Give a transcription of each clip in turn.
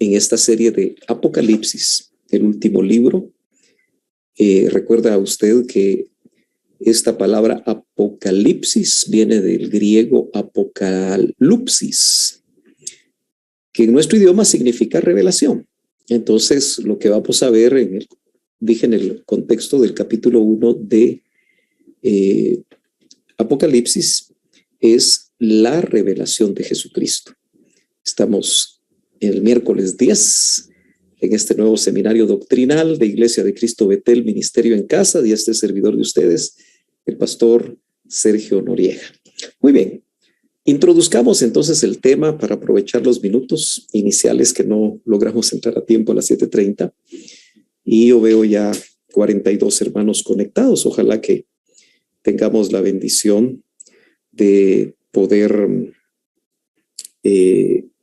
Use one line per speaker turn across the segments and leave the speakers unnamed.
en esta serie de Apocalipsis, el último libro. Recuerda usted que esta palabra apocalipsis viene del griego apocalipsis, que en nuestro idioma significa revelación. Entonces, lo que vamos a ver dije en el contexto del capítulo 1 de Apocalipsis, es la revelación de Jesucristo. Estamos en el miércoles 10 en este nuevo seminario doctrinal de Iglesia de Cristo Betel, Ministerio en Casa, y este servidor de ustedes, el pastor Sergio Noriega. Muy bien, introduzcamos entonces el tema para aprovechar los minutos iniciales que no logramos entrar a tiempo a las 7:30. Y yo veo ya 42 hermanos conectados. Ojalá que tengamos la bendición de poder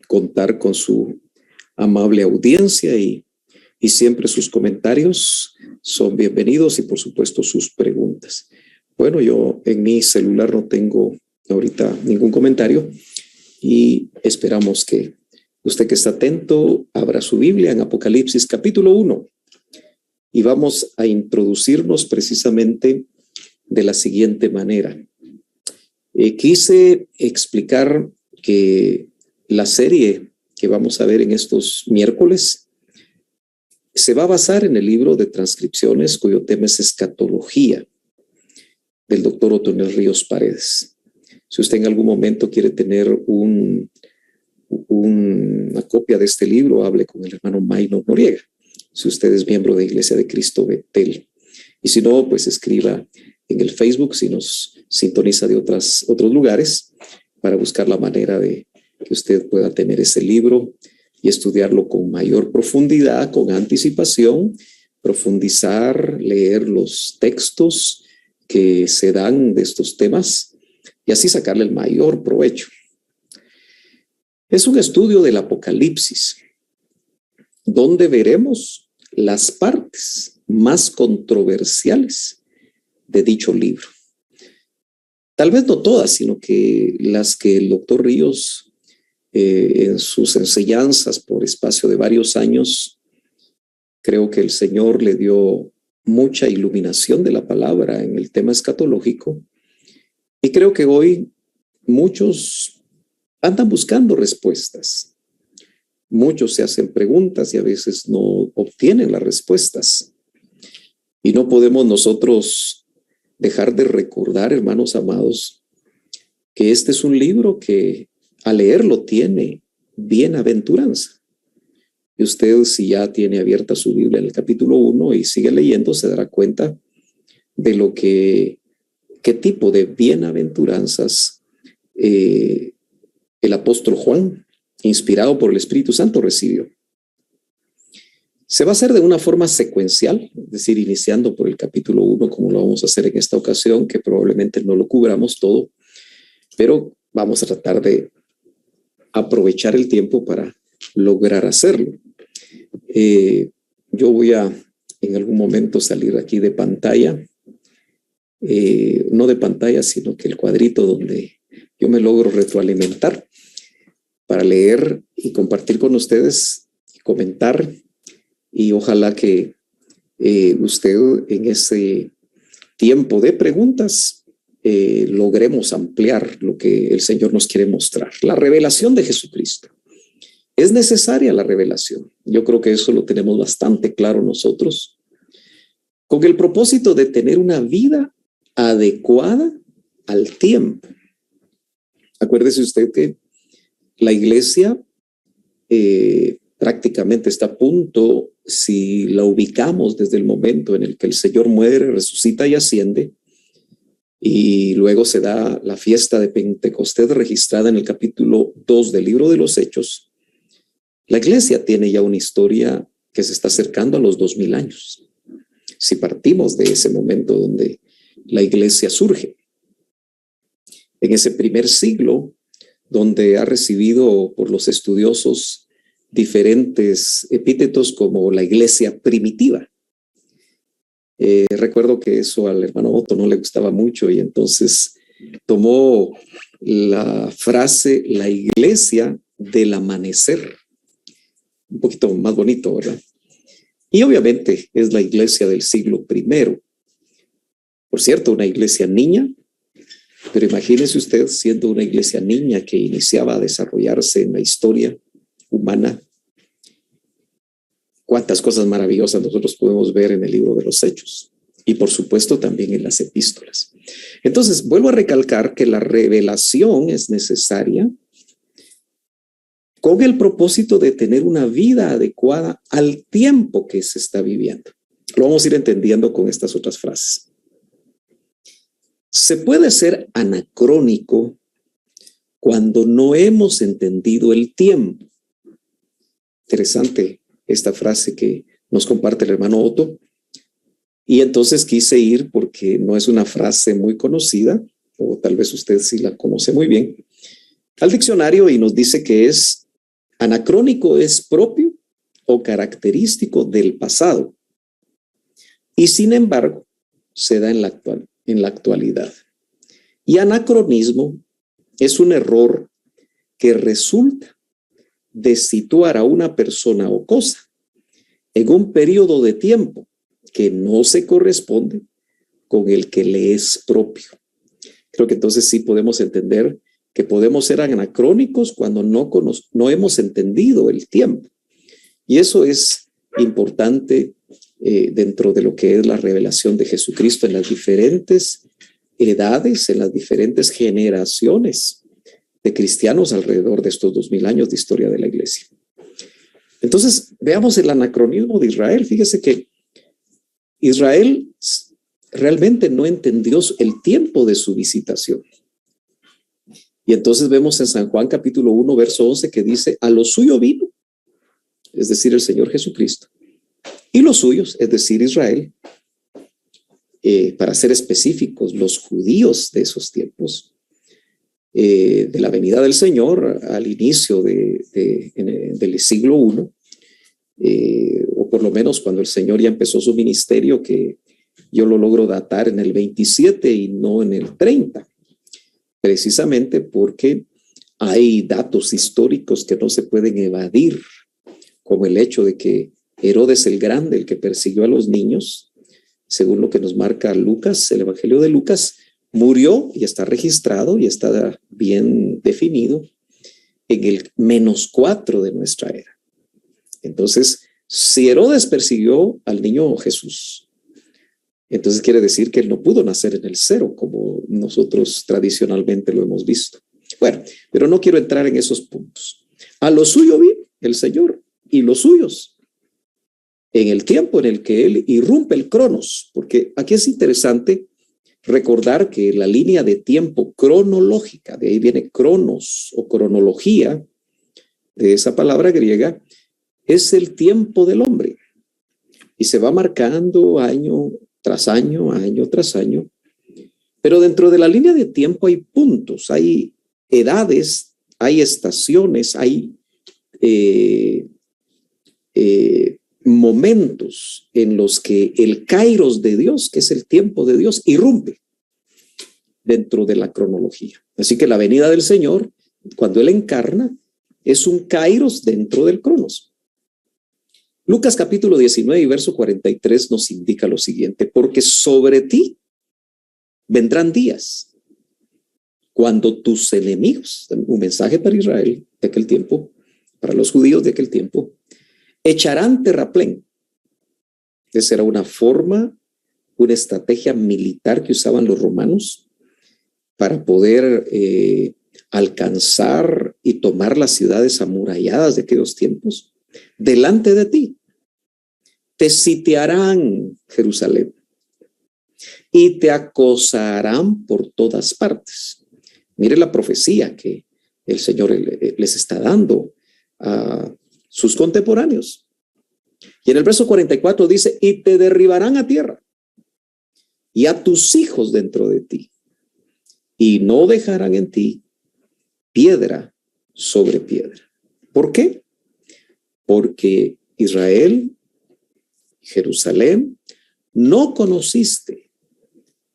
contar con su amable audiencia y siempre sus comentarios son bienvenidos y por supuesto sus preguntas. Bueno, yo en mi celular no tengo ahorita ningún comentario y esperamos que usted que está atento abra su Biblia en Apocalipsis capítulo 1 y vamos a introducirnos precisamente de la siguiente manera. Quise explicar que la serie que vamos a ver en estos miércoles se va a basar en el libro de transcripciones cuyo tema es escatología del doctor Otoniel Ríos Paredes. Si usted en algún momento quiere tener una copia de este libro, hable con el hermano Maynor Noriega, si usted es miembro de Iglesia de Cristo Betel. Y si no, pues escriba en el Facebook si nos sintoniza de otros lugares para buscar la manera de que usted pueda tener ese libro y estudiarlo con mayor profundidad, con anticipación, profundizar, leer los textos que se dan de estos temas y así sacarle el mayor provecho. Es un estudio del Apocalipsis, donde veremos las partes más controversiales de dicho libro. Tal vez no todas, sino que las que el doctor Ríos en sus enseñanzas por espacio de varios años, creo que el Señor le dio mucha iluminación de la palabra en el tema escatológico y creo que hoy muchos andan buscando respuestas. Muchos se hacen preguntas y a veces no obtienen las respuestas. Y no podemos nosotros dejar de recordar, hermanos amados, que este es un libro que al leerlo tiene bienaventuranza. Y usted, si ya tiene abierta su Biblia en el capítulo 1 y sigue leyendo, se dará cuenta de qué tipo de bienaventuranzas el apóstol Juan, inspirado por el Espíritu Santo, recibió. Se va a hacer de una forma secuencial, es decir, iniciando por el capítulo 1, como lo vamos a hacer en esta ocasión, que probablemente no lo cubramos todo, pero vamos a tratar de aprovechar el tiempo para lograr hacerlo. Yo voy a en algún momento salir aquí de pantalla, no de pantalla, sino que el cuadrito donde yo me logro retroalimentar para leer y compartir con ustedes, comentar, y ojalá que usted en ese tiempo de preguntas logremos ampliar lo que el Señor nos quiere mostrar. La revelación de Jesucristo. Es necesaria la revelación. Yo creo que eso lo tenemos bastante claro nosotros, con el propósito de tener una vida adecuada al tiempo. Acuérdese usted que la iglesia prácticamente está a punto, si la ubicamos desde el momento en el que el Señor muere, resucita y asciende, y luego se da la fiesta de Pentecostés registrada en el capítulo 2 del libro de los Hechos. La iglesia tiene ya una historia que se está acercando a los 2000 años. Si partimos de ese momento donde la iglesia surge, en ese primer siglo, donde ha recibido por los estudiosos diferentes epítetos como la iglesia primitiva. Recuerdo que eso al hermano Otto no le gustaba mucho y entonces tomó la frase la iglesia del amanecer. un poquito más bonito, ¿verdad? Y obviamente es la iglesia del siglo I. Por cierto, una iglesia niña, pero imagínese usted siendo una iglesia niña que iniciaba a desarrollarse en la historia humana. Cuántas cosas maravillosas nosotros podemos ver en el libro de los Hechos y por supuesto también en las epístolas. Entonces, vuelvo a recalcar que la revelación es necesaria con el propósito de tener una vida adecuada al tiempo que se está viviendo. Lo vamos a ir entendiendo con estas otras frases. Se puede ser anacrónico cuando no hemos entendido el tiempo. Interesante esta frase que nos comparte el hermano Otto. Y entonces quise ir porque no es una frase muy conocida, o tal vez usted sí la conoce muy bien, al diccionario y nos dice que es anacrónico, es propio o característico del pasado. Y sin embargo, se da en la actualidad. Y anacronismo es un error que resulta de situar a una persona o cosa en un periodo de tiempo que no se corresponde con el que le es propio. Creo que entonces sí podemos entender que podemos ser anacrónicos cuando no hemos entendido el tiempo. Y eso es importante dentro de lo que es la revelación de Jesucristo en las diferentes edades, en las diferentes generaciones de cristianos alrededor de estos 2000 años de historia de la iglesia. Entonces, veamos el anacronismo de Israel. Fíjese que Israel realmente no entendió el tiempo de su visitación. Y entonces vemos en San Juan capítulo 1, verso 11, que dice, a lo suyo vino, es decir, el Señor Jesucristo, y los suyos, es decir, Israel, para ser específicos, los judíos de esos tiempos, de la venida del Señor al inicio del siglo I, o por lo menos cuando el Señor ya empezó su ministerio, que yo lo logro datar en el 27 y no en el 30, precisamente porque hay datos históricos que no se pueden evadir, como el hecho de que Herodes el Grande, el que persiguió a los niños, según lo que nos marca Lucas, el Evangelio de Lucas, murió y está registrado y está bien definido en el -4 de nuestra era. Entonces, si Herodes persiguió al niño Jesús, entonces quiere decir que él no pudo nacer en el 0, como nosotros tradicionalmente lo hemos visto. Bueno, pero no quiero entrar en esos puntos. A lo suyo vino el Señor y los suyos, en el tiempo en el que él irrumpe el cronos, porque aquí es interesante recordar que la línea de tiempo cronológica, de ahí viene cronos o cronología, de esa palabra griega, es el tiempo del hombre. Y se va marcando año tras año, año tras año. Pero dentro de la línea de tiempo hay puntos, hay edades, hay estaciones, hay momentos en los que el kairos de Dios, que es el tiempo de Dios, irrumpe dentro de la cronología. Así que la venida del Señor, cuando Él encarna, es un kairos dentro del cronos. Lucas capítulo 19 y verso 43 nos indica lo siguiente, porque sobre ti vendrán días cuando tus enemigos, un mensaje para Israel de aquel tiempo, para los judíos de aquel tiempo, echarán terraplén. Esa era una forma, una estrategia militar que usaban los romanos para poder alcanzar y tomar las ciudades amuralladas de aquellos tiempos. Delante de ti te sitiarán Jerusalén y te acosarán por todas partes. Mire la profecía que el Señor les está dando a sus contemporáneos. Y en el verso 44 dice, y te derribarán a tierra y a tus hijos dentro de ti, y no dejarán en ti piedra sobre piedra. ¿Por qué? Porque Israel, Jerusalén, no conociste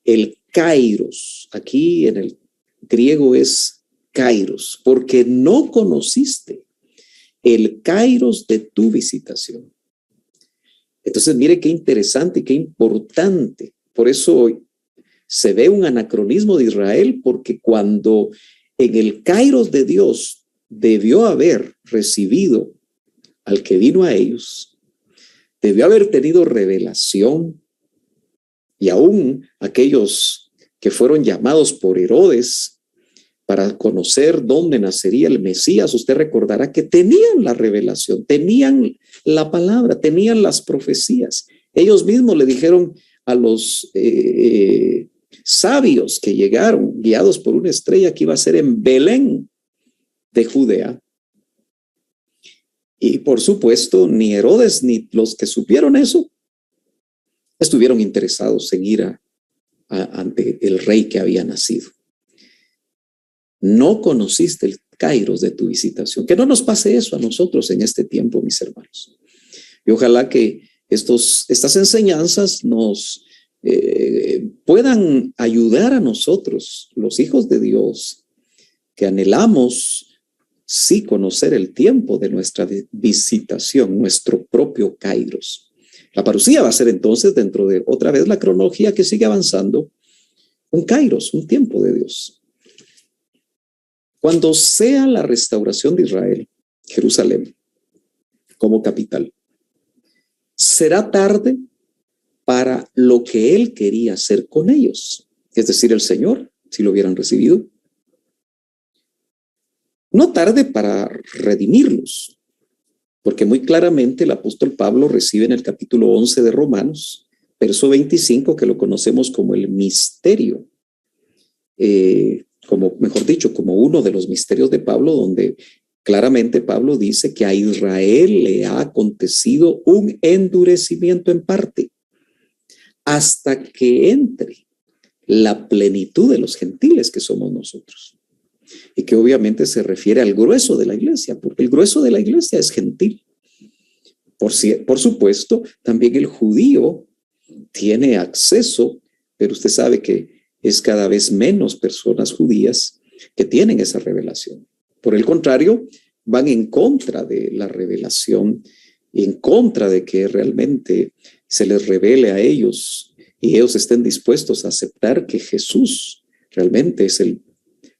el kairos. Aquí en el griego es kairos, porque no conociste el kairos de tu visitación. Entonces, mire qué interesante y qué importante. Por eso se ve un anacronismo de Israel, porque cuando en el kairos de Dios debió haber recibido al que vino a ellos, debió haber tenido revelación, y aún aquellos que fueron llamados por Herodes para conocer dónde nacería el Mesías, usted recordará que tenían la revelación, tenían la palabra, tenían las profecías. Ellos mismos le dijeron a los sabios que llegaron guiados por una estrella que iba a ser en Belén de Judea. Y por supuesto, ni Herodes ni los que supieron eso estuvieron interesados en ir ante el rey que había nacido. No conociste el kairos de tu visitación. Que no nos pase eso a nosotros en este tiempo, mis hermanos. Y ojalá que estas enseñanzas nos puedan ayudar a nosotros, los hijos de Dios, que anhelamos sí conocer el tiempo de nuestra visitación, nuestro propio kairos. La parusía va a ser entonces, dentro de otra vez la cronología que sigue avanzando, un kairos, un tiempo de Dios. Cuando sea la restauración de Israel, Jerusalén, como capital, será tarde para lo que él quería hacer con ellos, es decir, el Señor, si lo hubieran recibido. No tarde para redimirlos, porque muy claramente el apóstol Pablo recibe en el capítulo 11 de Romanos, verso 25, que lo conocemos como el misterio, mejor dicho, como uno de los misterios de Pablo, donde claramente Pablo dice que a Israel le ha acontecido un endurecimiento en parte, hasta que entre la plenitud de los gentiles que somos nosotros. Y que obviamente se refiere al grueso de la iglesia, porque el grueso de la iglesia es gentil. Por supuesto, también el judío tiene acceso, pero usted sabe que es cada vez menos personas judías que tienen esa revelación. Por el contrario, van en contra de la revelación, en contra de que realmente se les revele a ellos y ellos estén dispuestos a aceptar que Jesús realmente es el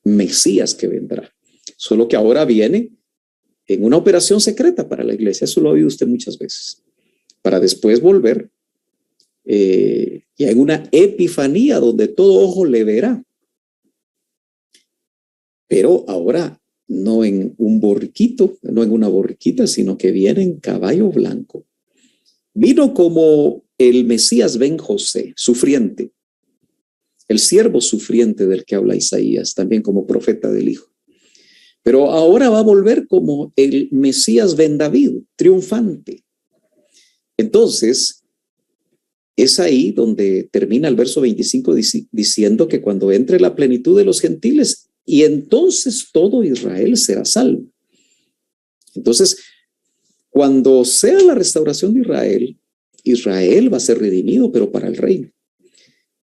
Mesías que vendrá. Solo que ahora viene en una operación secreta para la iglesia, eso lo ha oído usted muchas veces, para después volver y hay una epifanía donde todo ojo le verá. Pero ahora no en un borriquito, no en una borriquita, sino que viene en caballo blanco. Vino como el Mesías ben José, sufriente, el siervo sufriente del que habla Isaías, también como profeta del Hijo. Pero ahora va a volver como el Mesías ben David, triunfante. Entonces, es ahí donde termina el verso 25 diciendo que cuando entre la plenitud de los gentiles, y entonces todo Israel será salvo. Entonces, cuando sea la restauración de Israel, Israel va a ser redimido, pero para el reino,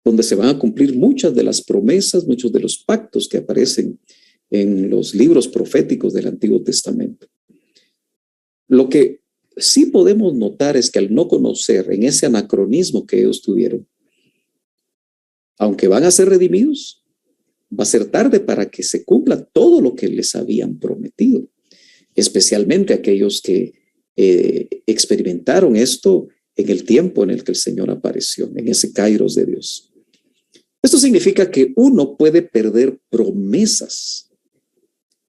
donde se van a cumplir muchas de las promesas, muchos de los pactos que aparecen en los libros proféticos del Antiguo Testamento. Lo que sí podemos notar es que al no conocer en ese anacronismo que ellos tuvieron, aunque van a ser redimidos, va a ser tarde para que se cumpla todo lo que les habían prometido, especialmente aquellos que experimentaron esto en el tiempo en el que el Señor apareció, en ese kairos de Dios. Esto significa que uno puede perder promesas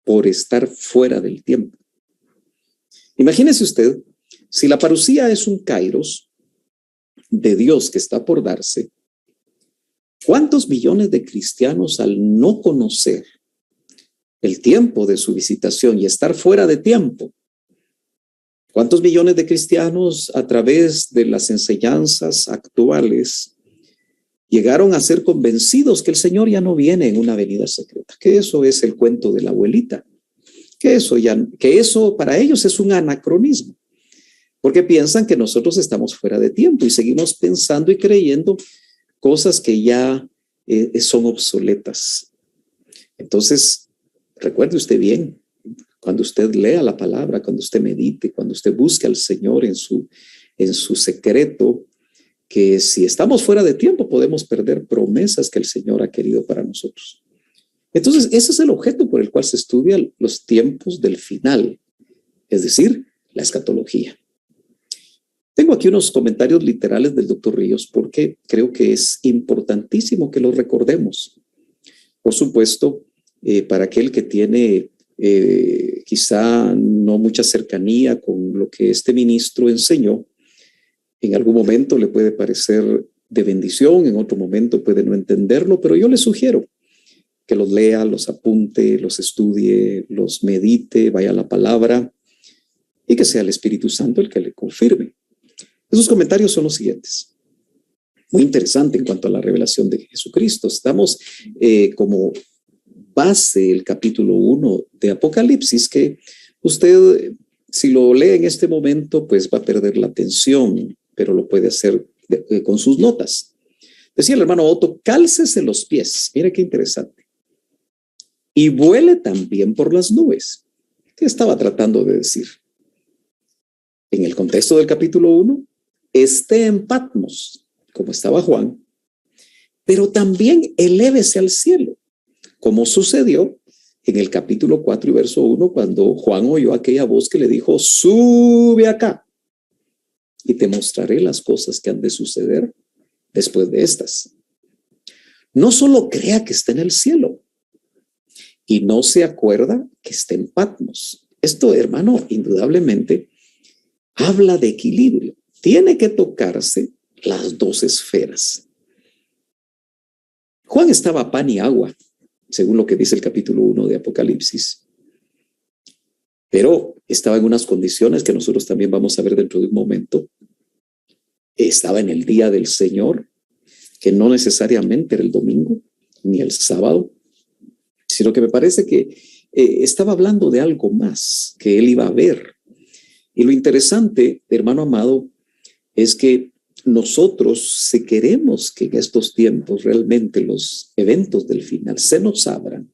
por estar fuera del tiempo. Imagínese usted, si la parusía es un kairos de Dios que está por darse, ¿cuántos millones de cristianos al no conocer el tiempo de su visitación y estar fuera de tiempo? ¿Cuántos millones de cristianos a través de las enseñanzas actuales llegaron a ser convencidos que el Señor ya no viene en una venida secreta? Que eso es el cuento de la abuelita. Que eso para ellos es un anacronismo. Porque piensan que nosotros estamos fuera de tiempo y seguimos pensando y creyendo cosas que ya son obsoletas. Entonces, recuerde usted bien, Cuando usted lea la palabra, cuando usted medite, cuando usted busque al Señor en su secreto, que si estamos fuera de tiempo podemos perder promesas que el Señor ha querido para nosotros. Entonces, ese es el objeto por el cual se estudian los tiempos del final, es decir, la escatología. Tengo aquí unos comentarios literales del Dr. Ríos porque creo que es importantísimo que los recordemos. Por supuesto, para aquel que tiene quizá no mucha cercanía con lo que este ministro enseñó, en algún momento le puede parecer de bendición, en otro momento puede no entenderlo, pero yo le sugiero que los lea, los apunte, los estudie, los medite, vaya a la palabra y que sea el Espíritu Santo el que le confirme. Esos comentarios son los siguientes. Muy interesante en cuanto a la revelación de Jesucristo. Estamos como base el capítulo 1 de Apocalipsis, que usted, si lo lee en este momento, pues va a perder la atención, pero lo puede hacer con sus notas. Decía el hermano Otto, cálcese los pies. Mire qué interesante. Y vuele también por las nubes. ¿Qué estaba tratando de decir? En el contexto del capítulo 1, esté en Patmos, como estaba Juan, pero también elévese al cielo, como sucedió en el capítulo 4 y verso 1, cuando Juan oyó aquella voz que le dijo, sube acá y te mostraré las cosas que han de suceder después de estas. No solo crea que está en el cielo y no se acuerda que está en Patmos. Esto, hermano, indudablemente habla de equilibrio. Tiene que tocarse las dos esferas. Juan estaba pan y agua, según lo que dice el capítulo 1 de Apocalipsis. Pero estaba en unas condiciones que nosotros también vamos a ver dentro de un momento. Estaba en el día del Señor, que no necesariamente era el domingo ni el sábado, sino que me parece que estaba hablando de algo más que él iba a ver. Y lo interesante, hermano amado, es que nosotros, si queremos que en estos tiempos realmente los eventos del final se nos abran,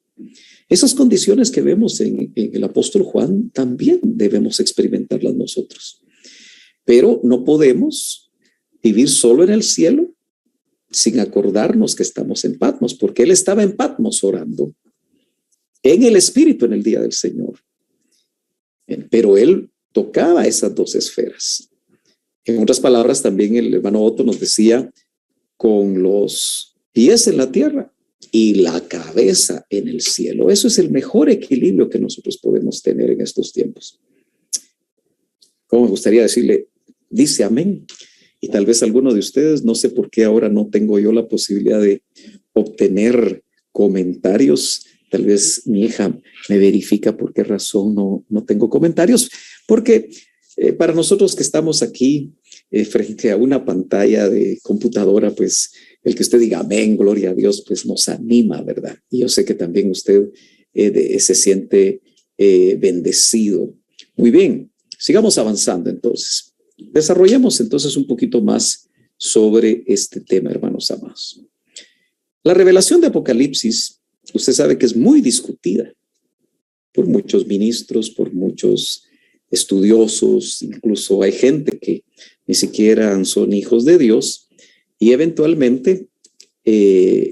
esas condiciones que vemos en el apóstol Juan también debemos experimentarlas nosotros. Pero no podemos vivir solo en el cielo sin acordarnos que estamos en Patmos, porque él estaba en Patmos orando en el Espíritu en el día del Señor. Pero él tocaba esas dos esferas. En otras palabras, también el hermano Otto nos decía, con los pies en la tierra y la cabeza en el cielo. Eso es el mejor equilibrio que nosotros podemos tener en estos tiempos. Como me gustaría decirle, dice amén. Y tal vez alguno de ustedes, no sé por qué ahora no tengo yo la posibilidad de obtener comentarios. Tal vez mi hija me verifica por qué razón no tengo comentarios, porque para nosotros que estamos aquí frente a una pantalla de computadora, pues el que usted diga amén, gloria a Dios, pues nos anima, ¿verdad? Y yo sé que también usted se siente bendecido. Muy bien, sigamos avanzando entonces. Desarrollemos entonces un poquito más sobre este tema, hermanos amados. La revelación de Apocalipsis, usted sabe que es muy discutida por muchos ministros, por muchos estudiosos, incluso hay gente que ni siquiera son hijos de Dios y eventualmente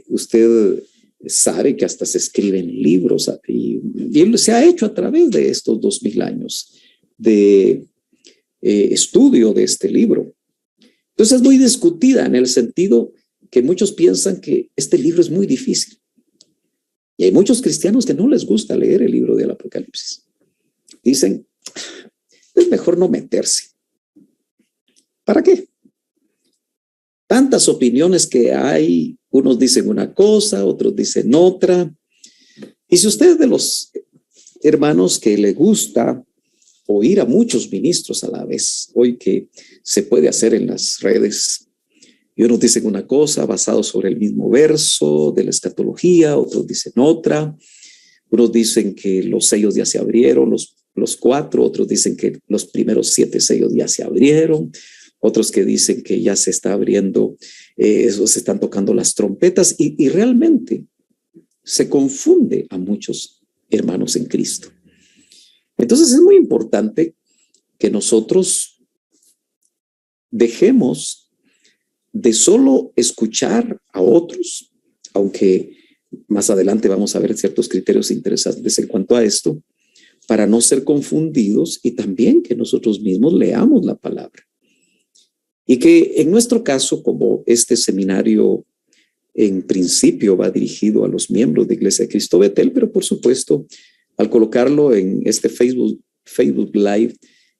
usted sabe que hasta se escriben libros y se ha hecho a través de estos 2000 años de estudio de este libro. Entonces es muy discutida en el sentido que muchos piensan que este libro es muy difícil y hay muchos cristianos que no les gusta leer el libro del Apocalipsis. Dicen, es mejor no meterse. ¿Para qué? Tantas opiniones que hay, unos dicen una cosa, otros dicen otra. Y si usted es de los hermanos que le gusta oír a muchos ministros a la vez, hoy que se puede hacer en las redes, y unos dicen una cosa basado sobre el mismo verso de la escatología, otros dicen otra, unos dicen que los sellos ya se abrieron, los 4, otros dicen que los primeros 7 sellos ya se abrieron, otros que dicen que ya se está abriendo, se están tocando las trompetas y realmente se confunde a muchos hermanos en Cristo. Entonces es muy importante que nosotros dejemos de solo escuchar a otros, aunque más adelante vamos a ver ciertos criterios interesantes en cuanto a esto, para no ser confundidos, y también que nosotros mismos leamos la palabra. Y que en nuestro caso, como este seminario en principio va dirigido a los miembros de Iglesia de Cristo Betel, pero por supuesto, al colocarlo en este Facebook Live,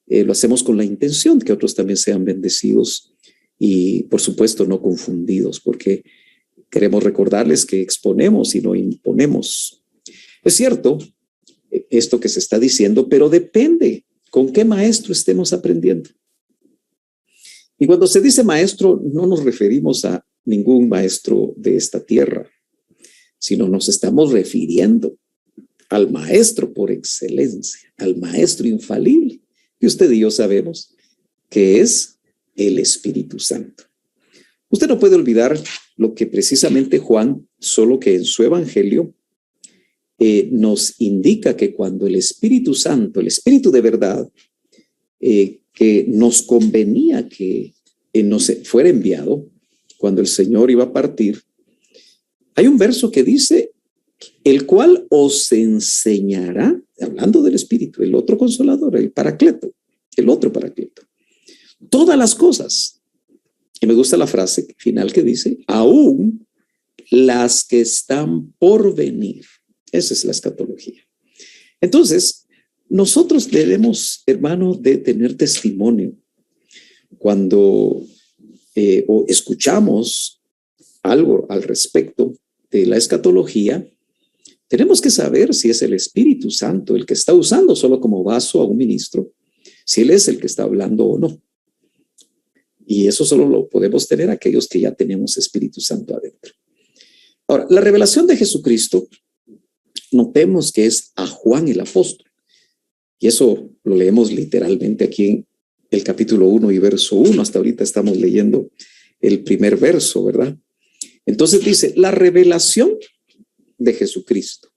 lo hacemos con la intención de que otros también sean bendecidos y por supuesto no confundidos, porque queremos recordarles que exponemos y no imponemos. Es cierto esto que se está diciendo, pero depende con qué maestro estemos aprendiendo. Y cuando se dice maestro, no nos referimos a ningún maestro de esta tierra, sino nos estamos refiriendo al maestro por excelencia, al maestro infalible, que usted y yo sabemos que es el Espíritu Santo. Usted no puede olvidar lo que precisamente Juan, solo que en su evangelio, nos indica que cuando el Espíritu Santo, el Espíritu de verdad, que nos convenía que nos fuera enviado, cuando el Señor iba a partir, hay un verso que dice, el cual os enseñará, hablando del Espíritu, el otro consolador, el Paracleto, el otro Paracleto, todas las cosas. Y me gusta la frase final que dice, aún las que están por venir. Esa es la escatología. Entonces, nosotros debemos, hermano, de tener testimonio cuando o escuchamos algo al respecto de la escatología. Tenemos que saber si es el Espíritu Santo el que está usando solo como vaso a un ministro, si él es el que está hablando o no. Y eso solo lo podemos tener aquellos que ya tenemos Espíritu Santo adentro. Ahora, la revelación de Jesucristo, notemos que es a Juan el apóstol. Y eso lo leemos literalmente aquí en el capítulo 1 y verso 1. Hasta ahorita estamos leyendo el primer verso, ¿verdad? Entonces dice, la revelación de Jesucristo,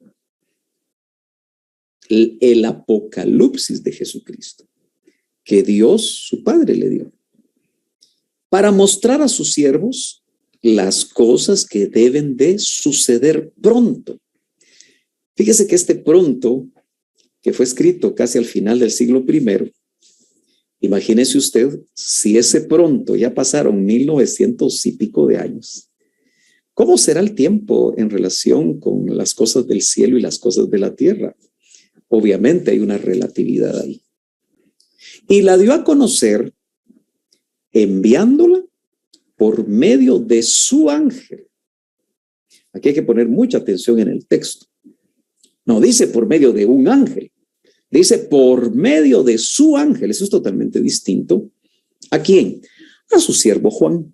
el apocalipsis de Jesucristo, que Dios, su Padre, le dio, para mostrar a sus siervos las cosas que deben de suceder pronto. Fíjese que este pronto, que fue escrito casi al final del siglo I, imagínese usted si ese pronto ya pasaron 1900 y pico de años. ¿Cómo será el tiempo en relación con las cosas del cielo y las cosas de la tierra? Obviamente hay una relatividad ahí. Y la dio a conocer enviándola por medio de su ángel. Aquí hay que poner mucha atención en el texto. No dice por medio de un ángel, dice por medio de su ángel. Eso es totalmente distinto. ¿A quién? A su siervo Juan.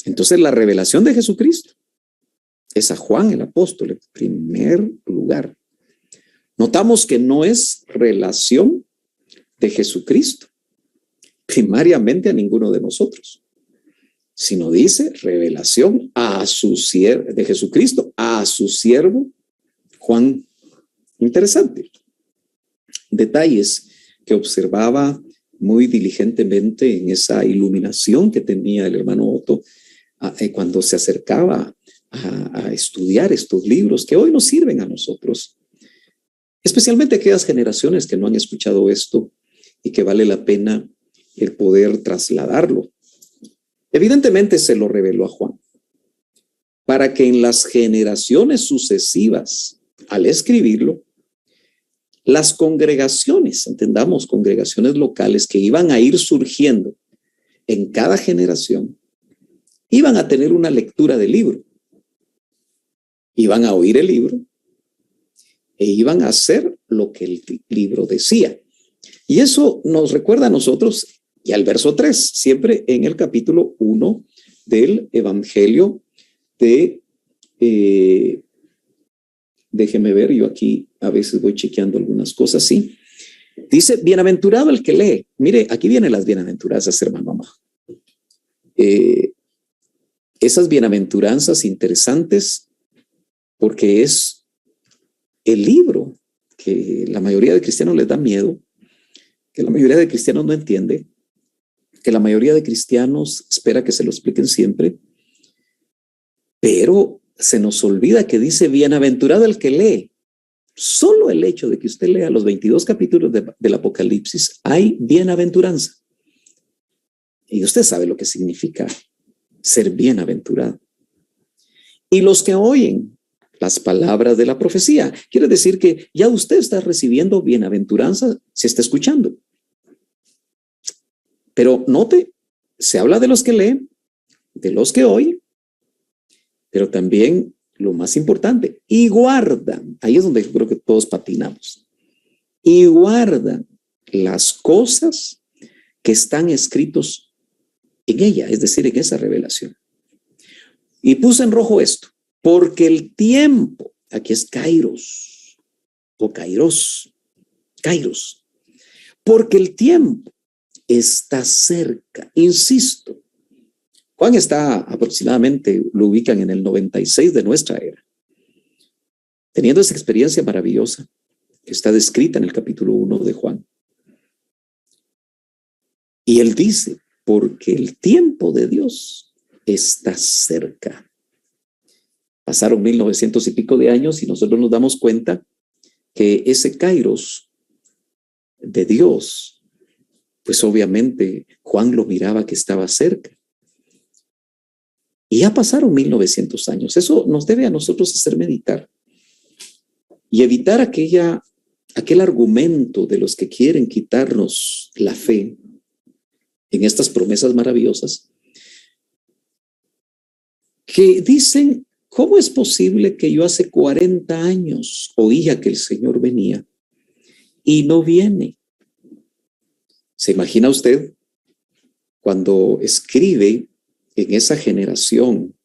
Entonces la revelación de Jesucristo es a Juan el apóstol en primer lugar. Notamos que no es relación de Jesucristo primariamente a ninguno de nosotros, sino dice revelación a su siervo, de Jesucristo a su siervo Juan. Interesante. Detalles que observaba muy diligentemente en esa iluminación que tenía el hermano Otto cuando se acercaba a estudiar estos libros que hoy nos sirven a nosotros, especialmente aquellas generaciones que no han escuchado esto y que vale la pena el poder trasladarlo. Evidentemente se lo reveló a Juan para que en las generaciones sucesivas, al escribirlo, las congregaciones, entendamos, congregaciones locales que iban a ir surgiendo en cada generación, iban a tener una lectura del libro, iban a oír el libro e iban a hacer lo que el libro decía. Y eso nos recuerda a nosotros y al verso 3, siempre en el capítulo 1 del Evangelio de, déjeme ver, yo aquí a veces voy chequeando algunas cosas, ¿sí? Dice, bienaventurado el que lee. Mire, aquí vienen las bienaventuranzas, hermano amado. Esas bienaventuranzas interesantes porque es el libro que la mayoría de cristianos les da miedo, que la mayoría de cristianos no entiende, que la mayoría de cristianos espera que se lo expliquen siempre, pero se nos olvida que dice, bienaventurado el que lee. Solo el hecho de que usted lea los 22 capítulos del Apocalipsis, hay bienaventuranza. Y usted sabe lo que significa ser bienaventurado. Y los que oyen las palabras de la profecía, quiere decir que ya usted está recibiendo bienaventuranza, se está escuchando. Pero note, se habla de los que leen, de los que oyen, pero también lo más importante, y guardan. Ahí es donde yo creo que todos patinamos. Y guardan las cosas que están escritos en ella, es decir, en esa revelación. Y puse en rojo esto, porque el tiempo, aquí es Kairos, o Kairos, porque el tiempo está cerca. Insisto, Juan está aproximadamente, lo ubican en el 96 de nuestra era, teniendo esa experiencia maravillosa que está descrita en el capítulo 1 de Juan. Y él dice, porque el tiempo de Dios está cerca. Pasaron 1900 y pico de años y nosotros nos damos cuenta que ese Kairos de Dios, pues obviamente Juan lo miraba que estaba cerca. Y ya pasaron 1900 años. Eso nos debe a nosotros hacer meditar y evitar aquel argumento de los que quieren quitarnos la fe en estas promesas maravillosas, que dicen, ¿cómo es posible que yo hace 40 años oía que el Señor venía y no viene? ¿Se imagina usted cuando escribe en esa generación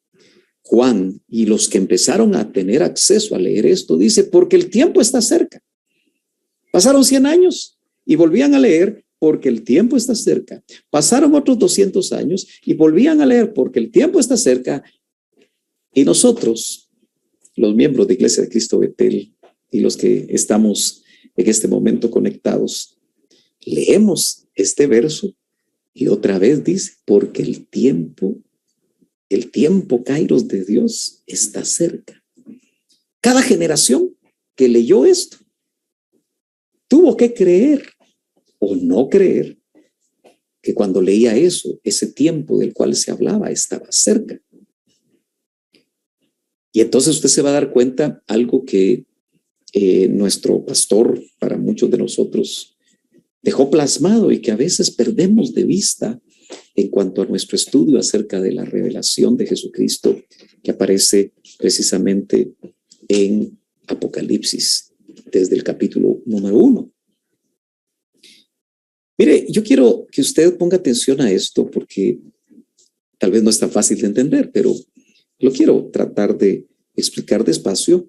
Juan y los que empezaron a tener acceso a leer esto? Dice, porque el tiempo está cerca. Pasaron 100 años y volvían a leer porque el tiempo está cerca. Pasaron otros 200 años y volvían a leer porque el tiempo está cerca. Y nosotros, los miembros de Iglesia de Cristo Betel y los que estamos en este momento conectados, leemos este verso y otra vez dice, porque el tiempo Kairos de Dios está cerca. Cada generación que leyó esto tuvo que creer o no creer que cuando leía eso, ese tiempo del cual se hablaba estaba cerca. Y entonces usted se va a dar cuenta algo que nuestro pastor, para muchos de nosotros, dejó plasmado y que a veces perdemos de vista en cuanto a nuestro estudio acerca de la revelación de Jesucristo que aparece precisamente en Apocalipsis, desde el capítulo número 1. Mire, yo quiero que usted ponga atención a esto porque tal vez no es tan fácil de entender, pero lo quiero tratar de explicar despacio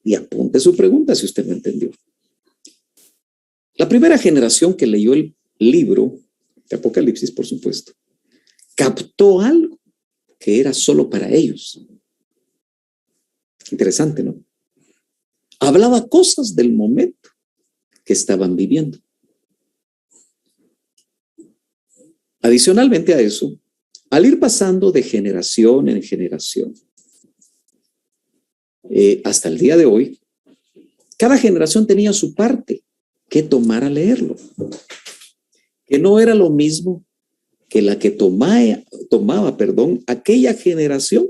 y apunte su pregunta si usted no entendió. La primera generación que leyó el libro de Apocalipsis, por supuesto, captó algo que era solo para ellos. Interesante, ¿no? Hablaba cosas del momento que estaban viviendo. Adicionalmente a eso, al ir pasando de generación en generación, hasta el día de hoy, cada generación tenía su parte que tomar a leerlo, que no era lo mismo que la que tomaba, aquella generación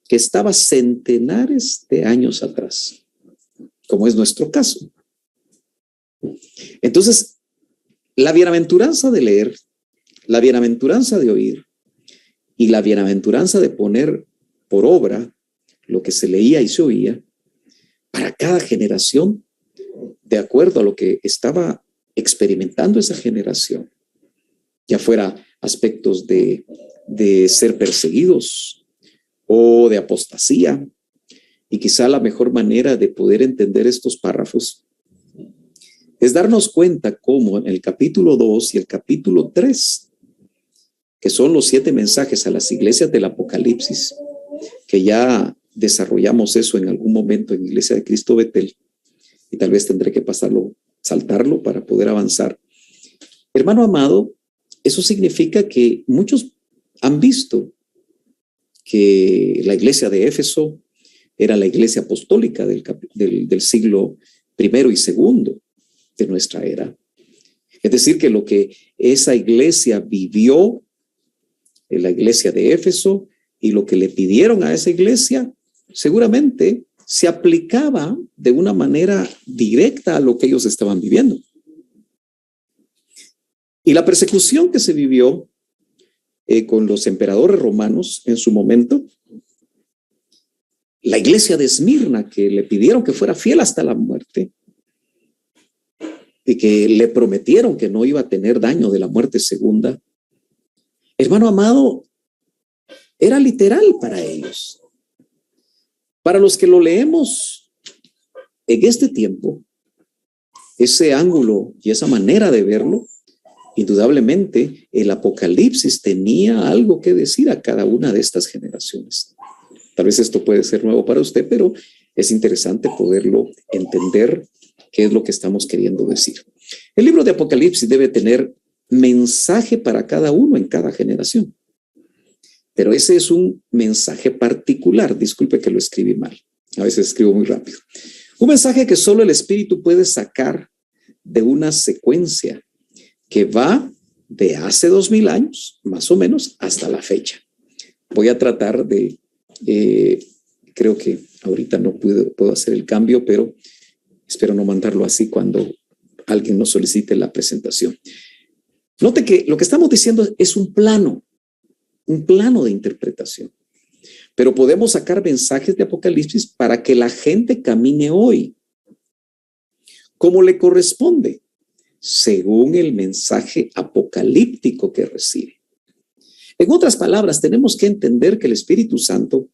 que estaba centenares de años atrás, como es nuestro caso. Entonces, la bienaventuranza de leer, la bienaventuranza de oír y la bienaventuranza de poner por obra lo que se leía y se oía, para cada generación, de acuerdo a lo que estaba experimentando esa generación, ya fuera aspectos de ser perseguidos o de apostasía. Y quizá la mejor manera de poder entender estos párrafos es darnos cuenta cómo en el capítulo 2 y el capítulo 3, que son los 7 mensajes a las iglesias del Apocalipsis, que ya desarrollamos eso en algún momento en Iglesia de Cristo Betel, y tal vez tendré que saltarlo para poder avanzar. Hermano amado, eso significa que muchos han visto que la iglesia de Éfeso era la iglesia apostólica del siglo I y II de nuestra era. Es decir, que lo que esa iglesia vivió en la iglesia de Éfeso y lo que le pidieron a esa iglesia, seguramente se aplicaba de una manera directa a lo que ellos estaban viviendo. Y la persecución que se vivió con los emperadores romanos en su momento, la iglesia de Esmirna, que le pidieron que fuera fiel hasta la muerte y que le prometieron que no iba a tener daño de la muerte segunda, hermano amado, era literal para ellos. Para los que lo leemos en este tiempo, ese ángulo y esa manera de verlo, indudablemente el Apocalipsis tenía algo que decir a cada una de estas generaciones. Tal vez esto puede ser nuevo para usted, pero es interesante poderlo entender qué es lo que estamos queriendo decir. El libro de Apocalipsis debe tener mensaje para cada uno en cada generación. Pero ese es un mensaje particular. Disculpe que lo escribí mal. A veces escribo muy rápido. Un mensaje que solo el Espíritu puede sacar de una secuencia que va de hace 2000 años, más o menos, hasta la fecha. Voy a tratar de, creo que ahorita no puedo hacer el cambio, pero espero no mandarlo así cuando alguien nos solicite la presentación. Note que lo que estamos diciendo es un plano de interpretación. Pero podemos sacar mensajes de Apocalipsis para que la gente camine hoy como le corresponde, según el mensaje apocalíptico que recibe. En otras palabras, tenemos que entender que el Espíritu Santo,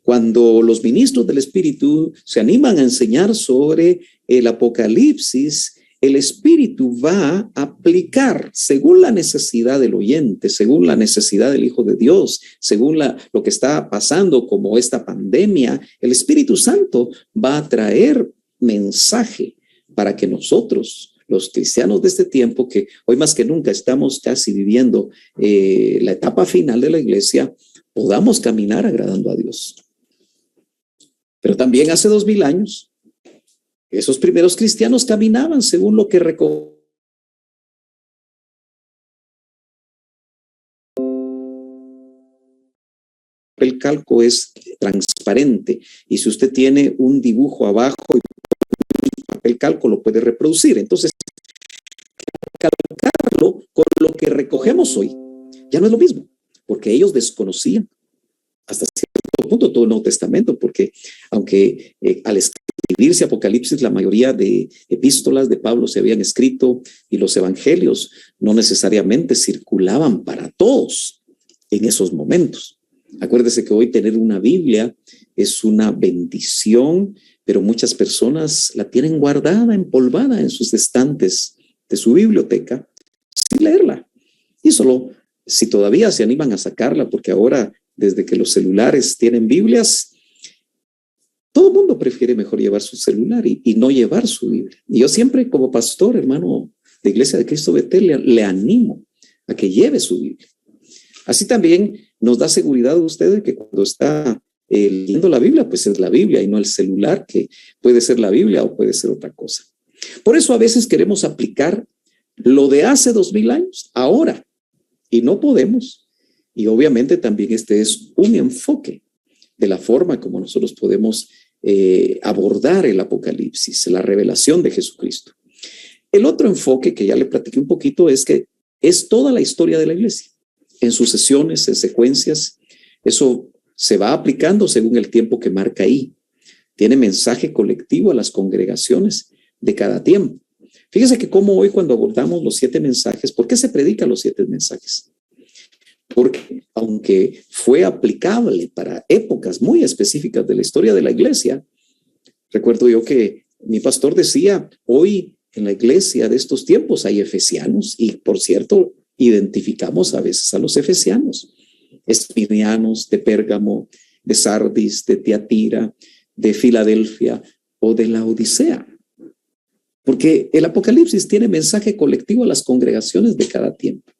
cuando los ministros del Espíritu se animan a enseñar sobre el Apocalipsis, el Espíritu va a aplicar según la necesidad del oyente, según la necesidad del Hijo de Dios, según lo que está pasando como esta pandemia. El Espíritu Santo va a traer mensaje para que nosotros, los cristianos de este tiempo, que hoy más que nunca estamos casi viviendo la etapa final de la iglesia, podamos caminar agradando a Dios. Pero también hace 2000 años, esos primeros cristianos caminaban según lo que el calco es transparente y si usted tiene un dibujo abajo y papel calco lo puede reproducir. Entonces, calcarlo con lo que recogemos hoy ya no es lo mismo, porque ellos desconocían hasta cierto punto todo el Nuevo Testamento, porque aunque al escribirse Apocalipsis la mayoría de epístolas de Pablo se habían escrito y los evangelios no necesariamente circulaban para todos en esos momentos. Acuérdese que hoy tener una Biblia es una bendición, pero muchas personas la tienen guardada, empolvada en sus estantes de su biblioteca sin leerla. Y solo si todavía se animan a sacarla, porque ahora desde que los celulares tienen Biblias, todo el mundo prefiere mejor llevar su celular y no llevar su Biblia. Y yo siempre como pastor, hermano de Iglesia de Cristo Betel, le animo a que lleve su Biblia. Así también nos da seguridad a usted de que cuando está leyendo la Biblia, pues es la Biblia y no el celular, que puede ser la Biblia o puede ser otra cosa. Por eso a veces queremos aplicar lo de hace 2000 años, ahora, y no podemos. Y obviamente también este es un enfoque de la forma como nosotros podemos abordar el Apocalipsis, la revelación de Jesucristo. El otro enfoque que ya le platiqué un poquito es que es toda la historia de la iglesia, en sucesiones, en secuencias. Eso se va aplicando según el tiempo que marca ahí. Tiene mensaje colectivo a las congregaciones de cada tiempo. Fíjese que como hoy cuando abordamos los 7 mensajes, ¿por qué se predican los 7 mensajes? Porque aunque fue aplicable para épocas muy específicas de la historia de la iglesia, recuerdo yo que mi pastor decía, hoy en la iglesia de estos tiempos hay efesianos y por cierto, identificamos a veces a los efesianos, esmirnianos de Pérgamo, de Sardis, de Tiatira, de Filadelfia o de la Odisea. Porque el Apocalipsis tiene mensaje colectivo a las congregaciones de cada tiempo.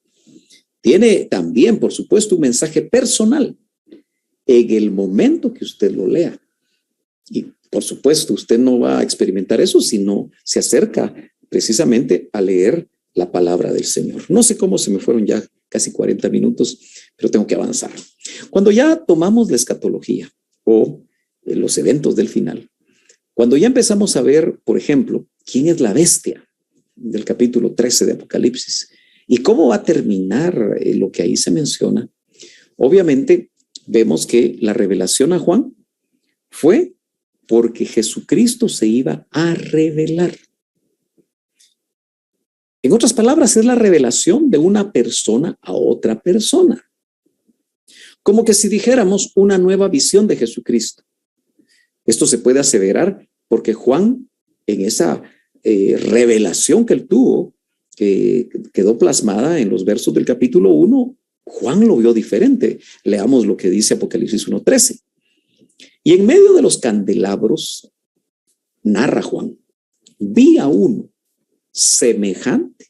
Tiene también, por supuesto, un mensaje personal en el momento que usted lo lea. Y por supuesto, usted no va a experimentar eso si no se acerca precisamente a leer la palabra del Señor. No sé cómo se me fueron ya casi 40 minutos, pero tengo que avanzar. Cuando ya tomamos la escatología o los eventos del final, cuando ya empezamos a ver, por ejemplo, quién es la bestia del capítulo 13 de Apocalipsis y cómo va a terminar lo que ahí se menciona, obviamente vemos que la revelación a Juan fue porque Jesucristo se iba a revelar. En otras palabras, es la revelación de una persona a otra persona. Como que si dijéramos una nueva visión de Jesucristo. Esto se puede aseverar porque Juan, en esa revelación que él tuvo, que quedó plasmada en los versos del capítulo 1, Juan lo vio diferente. Leamos lo que dice Apocalipsis 1:13. Y en medio de los candelabros, narra Juan, vi a uno semejante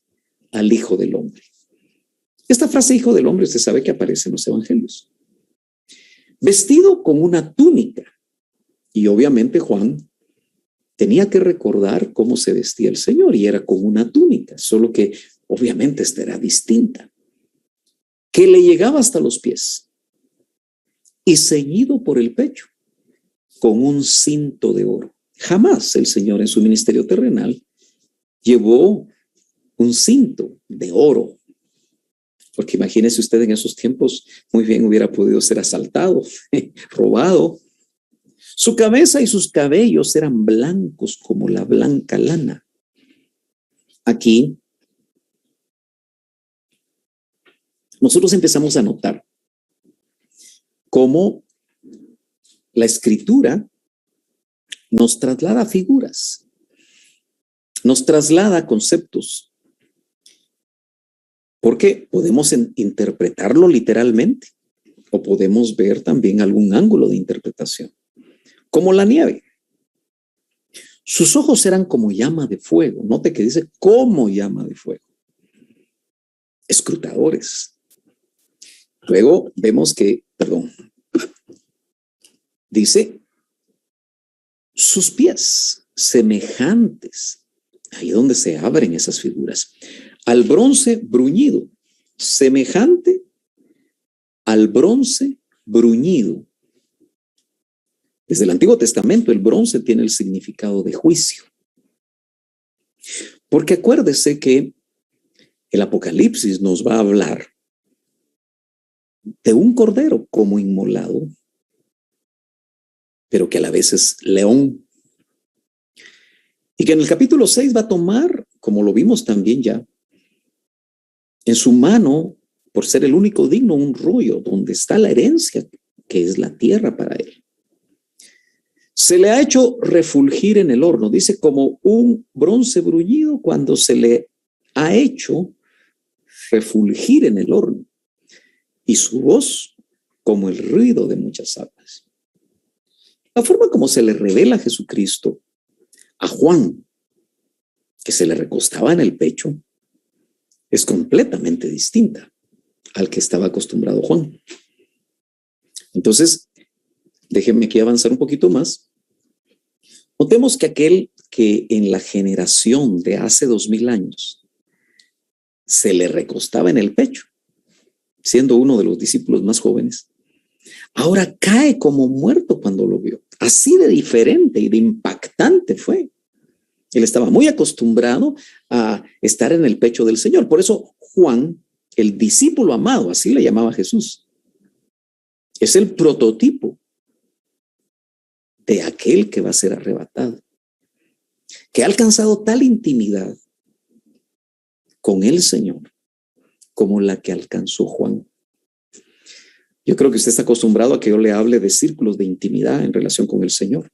al Hijo del Hombre. Esta frase Hijo del Hombre, usted sabe que aparece en los evangelios. Vestido con una túnica. Y obviamente Juan tenía que recordar cómo se vestía el Señor y era con una túnica, solo que obviamente esta era distinta, que le llegaba hasta los pies y ceñido por el pecho con un cinto de oro. Jamás el Señor en su ministerio terrenal llevó un cinto de oro, porque imagínese usted en esos tiempos muy bien hubiera podido ser asaltado, robado. Su cabeza y sus cabellos eran blancos como la blanca lana. Aquí nosotros empezamos a notar cómo la escritura nos traslada figuras, nos traslada conceptos, porque podemos interpretarlo literalmente o podemos ver también algún ángulo de interpretación. Como la nieve. Sus ojos eran como llama de fuego. Note que dice como llama de fuego. Escrutadores. Luego vemos que, dice sus pies semejantes. Ahí donde se abren esas figuras. Al bronce bruñido. Semejante al bronce bruñido. Desde el Antiguo Testamento, el bronce tiene el significado de juicio. Porque acuérdese que el Apocalipsis nos va a hablar de un cordero como inmolado, pero que a la vez es león. Y que en el capítulo 6 va a tomar, como lo vimos también ya, en su mano, por ser el único digno, un rollo donde está la herencia, que es la tierra para él. Se le ha hecho refulgir en el horno, dice como un bronce bruñido cuando se le ha hecho refulgir en el horno. Y su voz como el ruido de muchas aguas. La forma como se le revela a Jesucristo a Juan, que se le recostaba en el pecho, es completamente distinta al que estaba acostumbrado Juan. Entonces, déjenme aquí avanzar un poquito más. Notemos que aquel que en la generación de hace 2000 años se le recostaba en el pecho, siendo uno de los discípulos más jóvenes, ahora cae como muerto cuando lo vio. Así de diferente y de impactante fue. Él estaba muy acostumbrado a estar en el pecho del Señor. Por eso Juan, el discípulo amado, así le llamaba Jesús, es el prototipo de aquel que va a ser arrebatado, que ha alcanzado tal intimidad con el Señor como la que alcanzó Juan. Yo creo que usted está acostumbrado a que yo le hable de círculos de intimidad en relación con el Señor.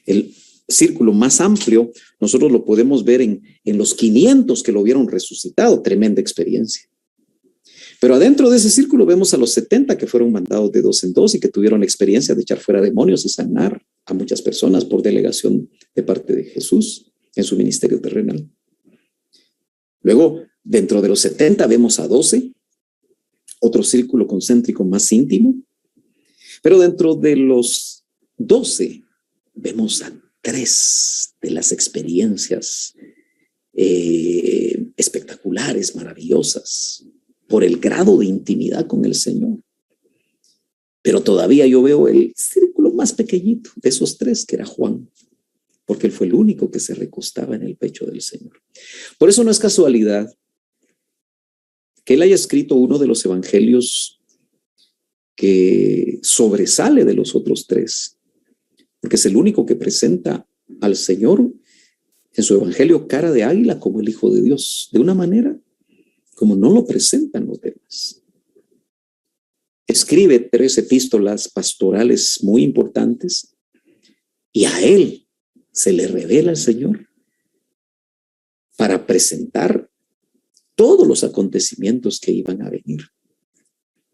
El círculo más amplio nosotros lo podemos ver en los 500 que lo vieron resucitado, tremenda experiencia. Pero adentro de ese círculo vemos a los 70 que fueron mandados de 2 en 2 y que tuvieron la experiencia de echar fuera demonios y sanar a muchas personas por delegación de parte de Jesús. en su ministerio terrenal. Luego, dentro de los 70 vemos a 12, otro círculo concéntrico más íntimo. Pero dentro de los 12 vemos a 3 de las experiencias espectaculares, maravillosas, por el grado de intimidad con el Señor. Pero todavía yo veo el círculo más pequeñito de esos 3, que era Juan, porque él fue el único que se recostaba en el pecho del Señor. Por eso no es casualidad que él haya escrito uno de los evangelios que sobresale de los otros 3, porque es el único que presenta al Señor en su evangelio cara de águila como el Hijo de Dios, de una manera como no lo presentan los demás. Escribe 3 epístolas pastorales muy importantes y a él se le revela el Señor para presentar todos los acontecimientos que iban a venir,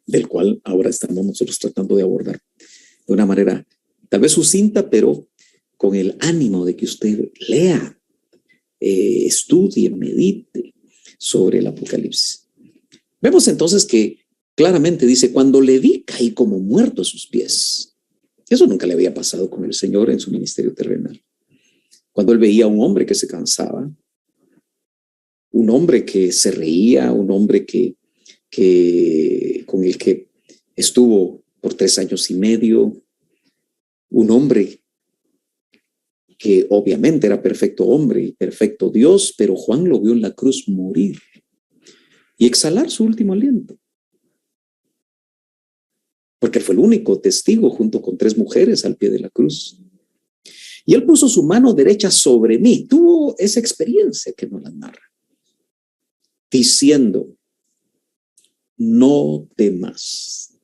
del cual ahora estamos nosotros tratando de abordar de una manera tal vez sucinta, pero con el ánimo de que usted lea, estudie, medite sobre el Apocalipsis. Vemos entonces que claramente dice: cuando le vi, caí como muerto a sus pies. Eso nunca le había pasado con el Señor en su ministerio terrenal. Cuando él veía a un hombre que se cansaba, un hombre que se reía, un hombre con el que estuvo por 3 años y medio, un hombre que obviamente era perfecto hombre y perfecto Dios, pero Juan lo vio en la cruz morir y exhalar su último aliento, porque fue el único testigo junto con 3 mujeres al pie de la cruz. Y él puso su mano derecha sobre mí. Tuvo esa experiencia que nos la narra, diciendo: no temas,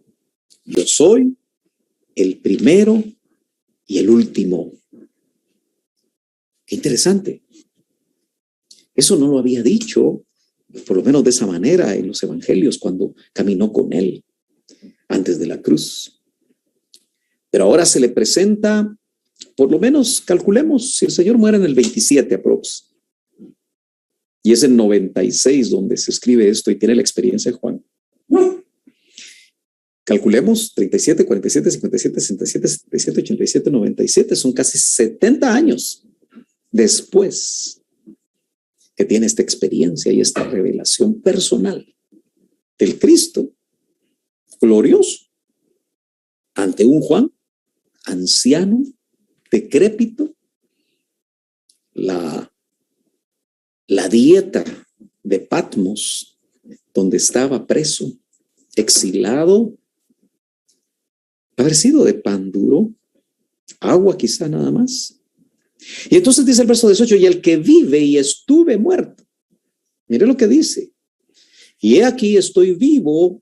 yo soy el primero y el último. Qué interesante. Eso no lo había dicho, por lo menos de esa manera, en los evangelios cuando caminó con él antes de la cruz. Pero ahora se le presenta, por lo menos calculemos, si el Señor muere en el 27 aprox, y es en 96 donde se escribe esto y tiene la experiencia de Juan. Calculemos 37, 47, 57, 67, 77, 87, 97, son casi 70 años después que tiene esta experiencia y esta revelación personal del Cristo glorioso ante un Juan anciano, decrépito. La dieta de Patmos, donde estaba preso, exilado, haber sido de pan duro, agua quizá nada más. Y entonces dice el verso 18: y el que vive y estuve muerto. Mire lo que dice: y he aquí estoy vivo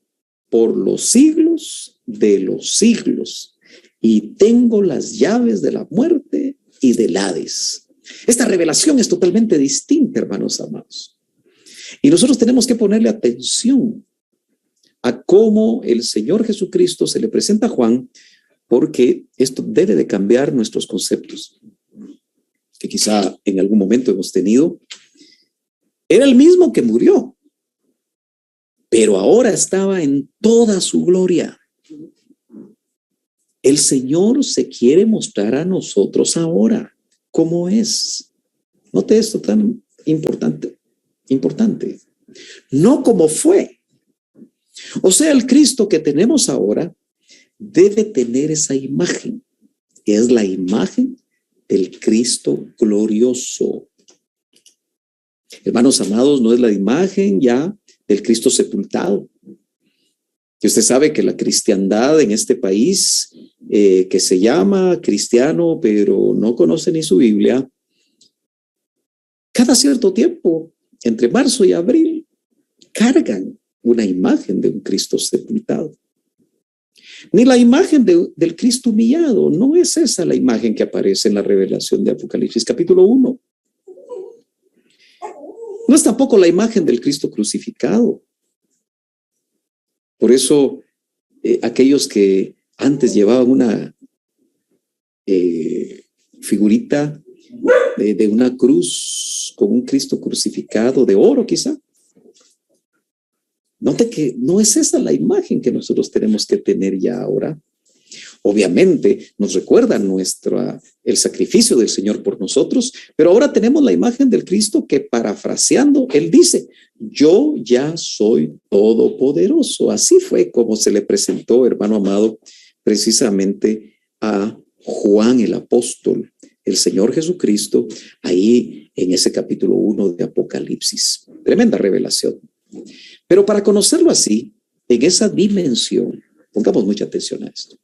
por los siglos de los siglos, y tengo las llaves de la muerte y del Hades. Esta revelación es totalmente distinta, hermanos amados. Y nosotros tenemos que ponerle atención a cómo el Señor Jesucristo se le presenta a Juan, porque esto debe de cambiar nuestros conceptos, que quizá en algún momento hemos tenido. Era el mismo que murió, pero ahora estaba en toda su gloria. El Señor se quiere mostrar a nosotros ahora cómo es. Note esto tan importante. No como fue. O sea, el Cristo que tenemos ahora debe tener esa imagen, que es la imagen del Cristo glorioso. Hermanos amados, no es la imagen ya del Cristo sepultado. Y usted sabe que la cristiandad en este país, que se llama cristiano, pero no conoce ni su Biblia, cada cierto tiempo, entre marzo y abril, cargan una imagen de un Cristo sepultado. Ni la imagen del Cristo humillado. No es esa la imagen que aparece en la revelación de Apocalipsis capítulo 1. No es tampoco la imagen del Cristo crucificado. Por eso, aquellos que antes llevaban una figurita de una cruz con un Cristo crucificado de oro quizá. Note que no es esa la imagen que nosotros tenemos que tener ya ahora. Obviamente nos recuerda el sacrificio del Señor por nosotros, pero ahora tenemos la imagen del Cristo que, parafraseando, Él dice: yo ya soy todopoderoso. Así fue como se le presentó, hermano amado, precisamente a Juan el apóstol, el Señor Jesucristo, ahí en ese capítulo 1 de Apocalipsis. Tremenda revelación. Pero para conocerlo así, en esa dimensión, pongamos mucha atención a esto.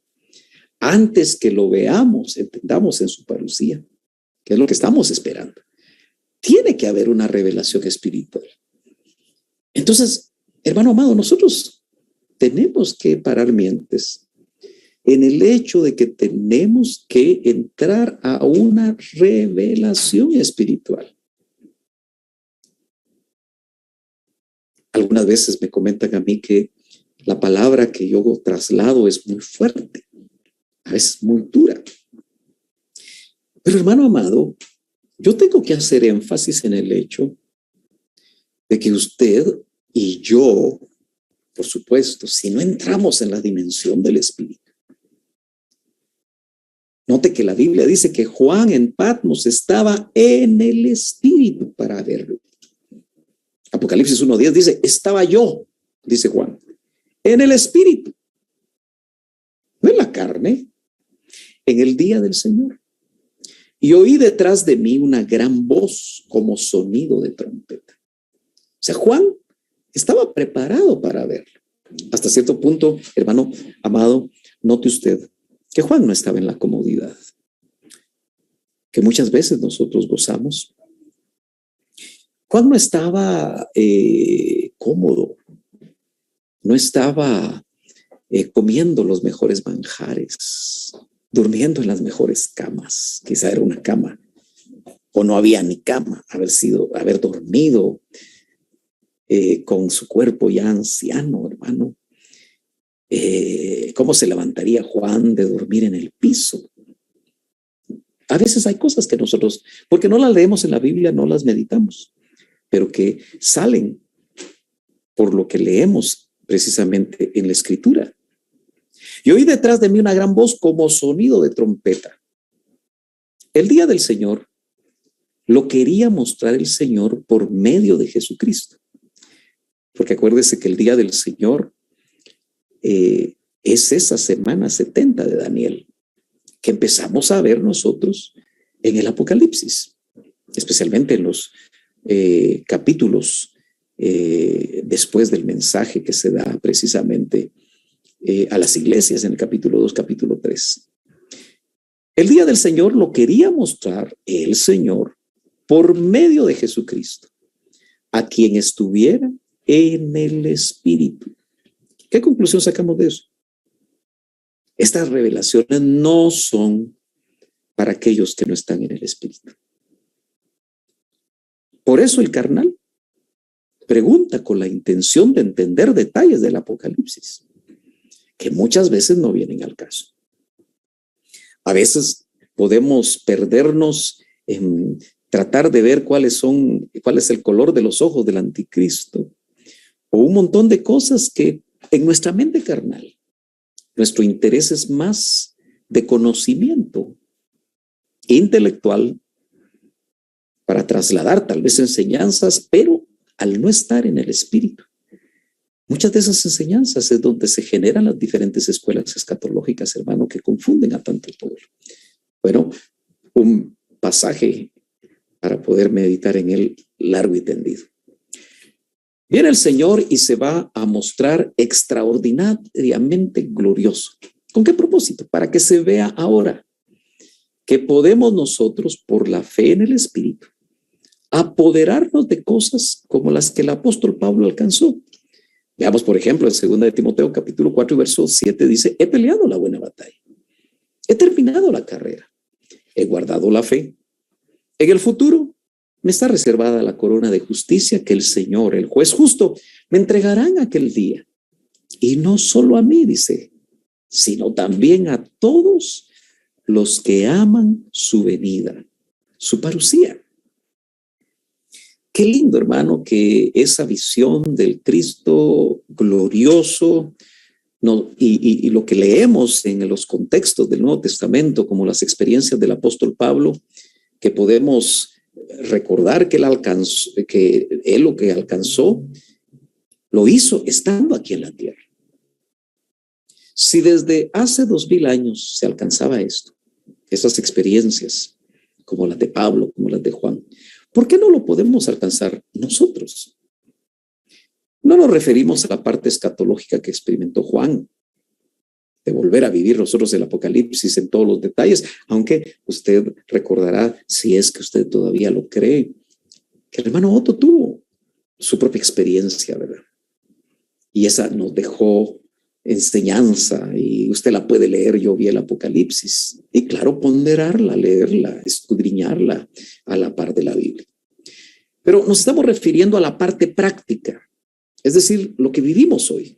Antes que lo veamos, entendamos en su parucía, que es lo que estamos esperando, tiene que haber una revelación espiritual. Entonces, hermano amado, nosotros tenemos que parar mientes en el hecho de que tenemos que entrar a una revelación espiritual. Algunas veces me comentan a mí que la palabra que yo traslado es muy fuerte, a veces muy dura. Pero, hermano amado, yo tengo que hacer énfasis en el hecho de que usted y yo, por supuesto, si no entramos en la dimensión del Espíritu. Note que la Biblia dice que Juan en Patmos estaba en el Espíritu para verlo. Apocalipsis 1:10 dice: estaba yo, dice Juan, en el Espíritu, no en la carne, en el día del Señor. Y oí detrás de mí una gran voz como sonido de trompeta. O sea, Juan estaba preparado para verlo. Hasta cierto punto, hermano amado, note usted que Juan no estaba en la comodidad que muchas veces nosotros gozamos. Juan no estaba cómodo, no estaba comiendo los mejores manjares, durmiendo en las mejores camas. Quizá era una cama, o no había ni cama, haber dormido con su cuerpo ya anciano, hermano. ¿Cómo se levantaría Juan de dormir en el piso? A veces hay cosas que nosotros, porque no las leemos en la Biblia, no las meditamos, pero que salen por lo que leemos precisamente en la Escritura. Y oí detrás de mí una gran voz como sonido de trompeta. El día del Señor lo quería mostrar el Señor por medio de Jesucristo. Porque acuérdese que el día del Señor es esa semana 70 de Daniel, que empezamos a ver nosotros en el Apocalipsis, especialmente en los capítulos después del mensaje que se da precisamente a las iglesias en el capítulo 2, capítulo 3. El día del Señor lo quería mostrar el Señor por medio de Jesucristo, a quien estuviera en el Espíritu. ¿Qué conclusión sacamos de eso? Estas revelaciones no son para aquellos que no están en el Espíritu. Por eso el carnal pregunta con la intención de entender detalles del Apocalipsis, que muchas veces no vienen al caso. A veces podemos perdernos en tratar de ver cuál es el color de los ojos del anticristo, o un montón de cosas que en nuestra mente carnal, nuestro interés es más de conocimiento intelectual para trasladar tal vez enseñanzas, pero al no estar en el Espíritu. Muchas de esas enseñanzas es donde se generan las diferentes escuelas escatológicas, hermano, que confunden a tanto pueblo. Bueno, un pasaje para poder meditar en él largo y tendido. Viene el Señor y se va a mostrar extraordinariamente glorioso. ¿Con qué propósito? Para que se vea ahora que podemos nosotros, por la fe en el Espíritu, apoderarnos de cosas como las que el apóstol Pablo alcanzó. Veamos, por ejemplo, en 2 de Timoteo, capítulo 4, verso 7, dice: he peleado la buena batalla, he terminado la carrera, he guardado la fe. En el futuro me está reservada la corona de justicia que el Señor, el juez justo, me entregará en aquel día. Y no solo a mí, dice, sino también a todos los que aman su venida. su parusía. Qué lindo, hermano, que esa visión del Cristo glorioso, no, y lo que leemos en los contextos del Nuevo Testamento, como las experiencias del apóstol Pablo, que podemos recordar que él lo que alcanzó, lo hizo estando aquí en la tierra. Si desde hace 2000 años se alcanzaba esto, esas experiencias, como las de Pablo, como las de Juan, ¿por qué no lo podemos alcanzar nosotros? No nos referimos a la parte escatológica que experimentó Juan, de volver a vivir nosotros el Apocalipsis en todos los detalles, aunque usted recordará, si es que usted todavía lo cree, que el hermano Otto tuvo su propia experiencia, ¿verdad? Y esa nos dejó enseñanza y usted la puede leer. Yo vi el Apocalipsis y claro, ponderarla, leerla, escudriñarla a la par de la Biblia. Pero nos estamos refiriendo a la parte práctica, es decir, lo que vivimos hoy.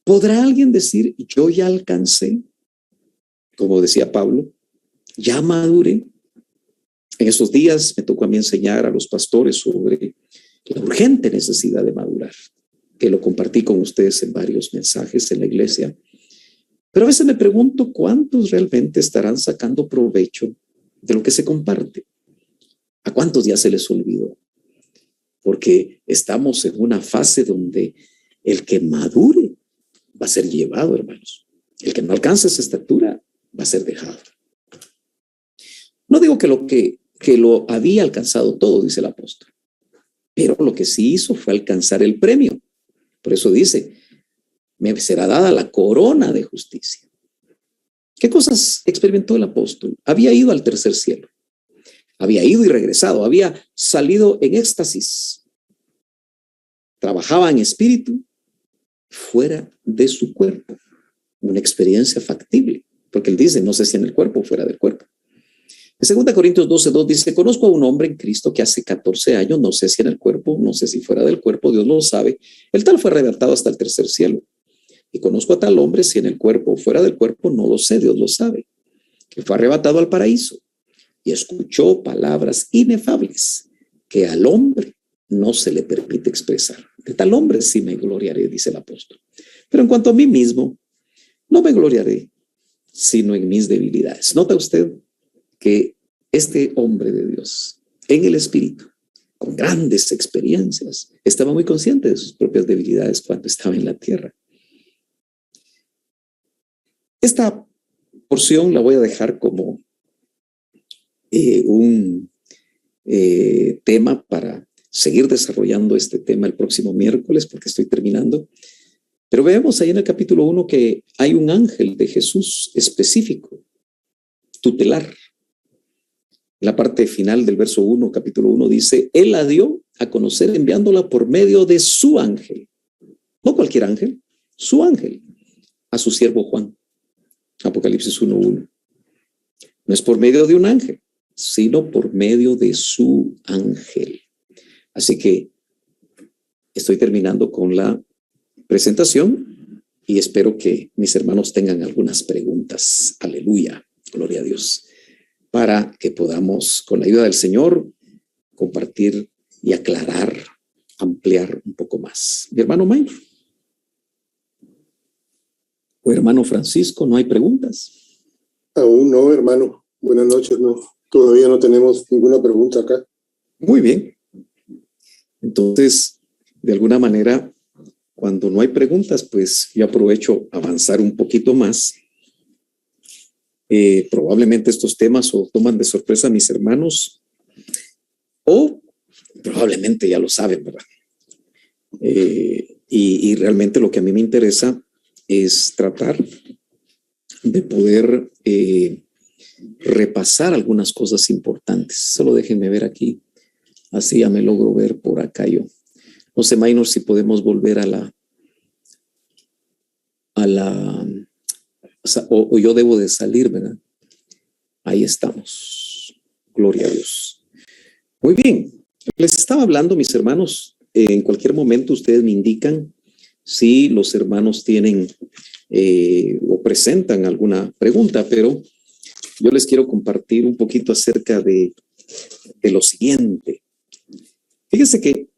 ¿Podrá alguien decir, yo ya alcancé? Como decía Pablo, ya maduré. En estos días me tocó a mí enseñar a los pastores sobre la urgente necesidad de madurar, que lo compartí con ustedes en varios mensajes en la iglesia. Pero a veces me pregunto cuántos realmente estarán sacando provecho de lo que se comparte. ¿A cuántos ya se les olvidó? Porque estamos en una fase donde el que madure va a ser llevado, hermanos. El que no alcance esa estatura va a ser dejado. No digo que lo había alcanzado todo, dice el apóstol, pero lo que sí hizo fue alcanzar el premio. Por eso dice, me será dada la corona de justicia. ¿Qué cosas experimentó el apóstol? Había ido al tercer cielo, había ido y regresado, había salido en éxtasis, trabajaba en espíritu, fuera de su cuerpo, una experiencia factible, porque él dice, no sé si en el cuerpo o fuera del cuerpo. En 2 Corintios 12:2 dice, conozco a un hombre en Cristo que hace 14 años, no sé si en el cuerpo, no sé si fuera del cuerpo, Dios lo sabe, el tal fue arrebatado hasta el tercer cielo. Y conozco a tal hombre, si en el cuerpo o fuera del cuerpo, no lo sé, Dios lo sabe, que fue arrebatado al paraíso y escuchó palabras inefables que al hombre no se le permite expresar. De tal hombre sí me gloriaré, dice el apóstol. Pero en cuanto a mí mismo, no me gloriaré, sino en mis debilidades. ¿Nota usted que este hombre de Dios, en el espíritu, con grandes experiencias, estaba muy consciente de sus propias debilidades cuando estaba en la tierra? Esta porción la voy a dejar como un tema para seguir desarrollando este tema el próximo miércoles, porque estoy terminando. Pero vemos ahí en el capítulo 1 que hay un ángel de Jesús específico, tutelar. En la parte final del verso 1, capítulo 1, dice, Él la dio a conocer enviándola por medio de su ángel. No cualquier ángel, su ángel, a su siervo Juan. Apocalipsis 1:1. No es por medio de un ángel, sino por medio de su ángel. Así que estoy terminando con la presentación y espero que mis hermanos tengan algunas preguntas. Aleluya, gloria a Dios, para que podamos, con la ayuda del Señor, compartir y aclarar, ampliar un poco más. Mi hermano Maynor o hermano Francisco, ¿no hay preguntas?
Aún no, hermano. Buenas noches, no. Todavía no tenemos ninguna pregunta acá.
Muy bien. Entonces, de alguna manera, cuando no hay preguntas, pues yo aprovecho avanzar un poquito más. Probablemente estos temas o toman de sorpresa a mis hermanos, o probablemente ya lo saben, ¿verdad? Y realmente lo que a mí me interesa es tratar de poder repasar algunas cosas importantes. Solo déjenme ver aquí, así ya me logro ver por acá yo. No sé, Maynor, si podemos volver o yo debo de salir, ¿verdad? Ahí estamos. Gloria a Dios. Muy bien. Les estaba hablando, mis hermanos. En cualquier momento ustedes me indican si los hermanos tienen o presentan alguna pregunta, pero yo les quiero compartir un poquito acerca de lo siguiente. Fíjense que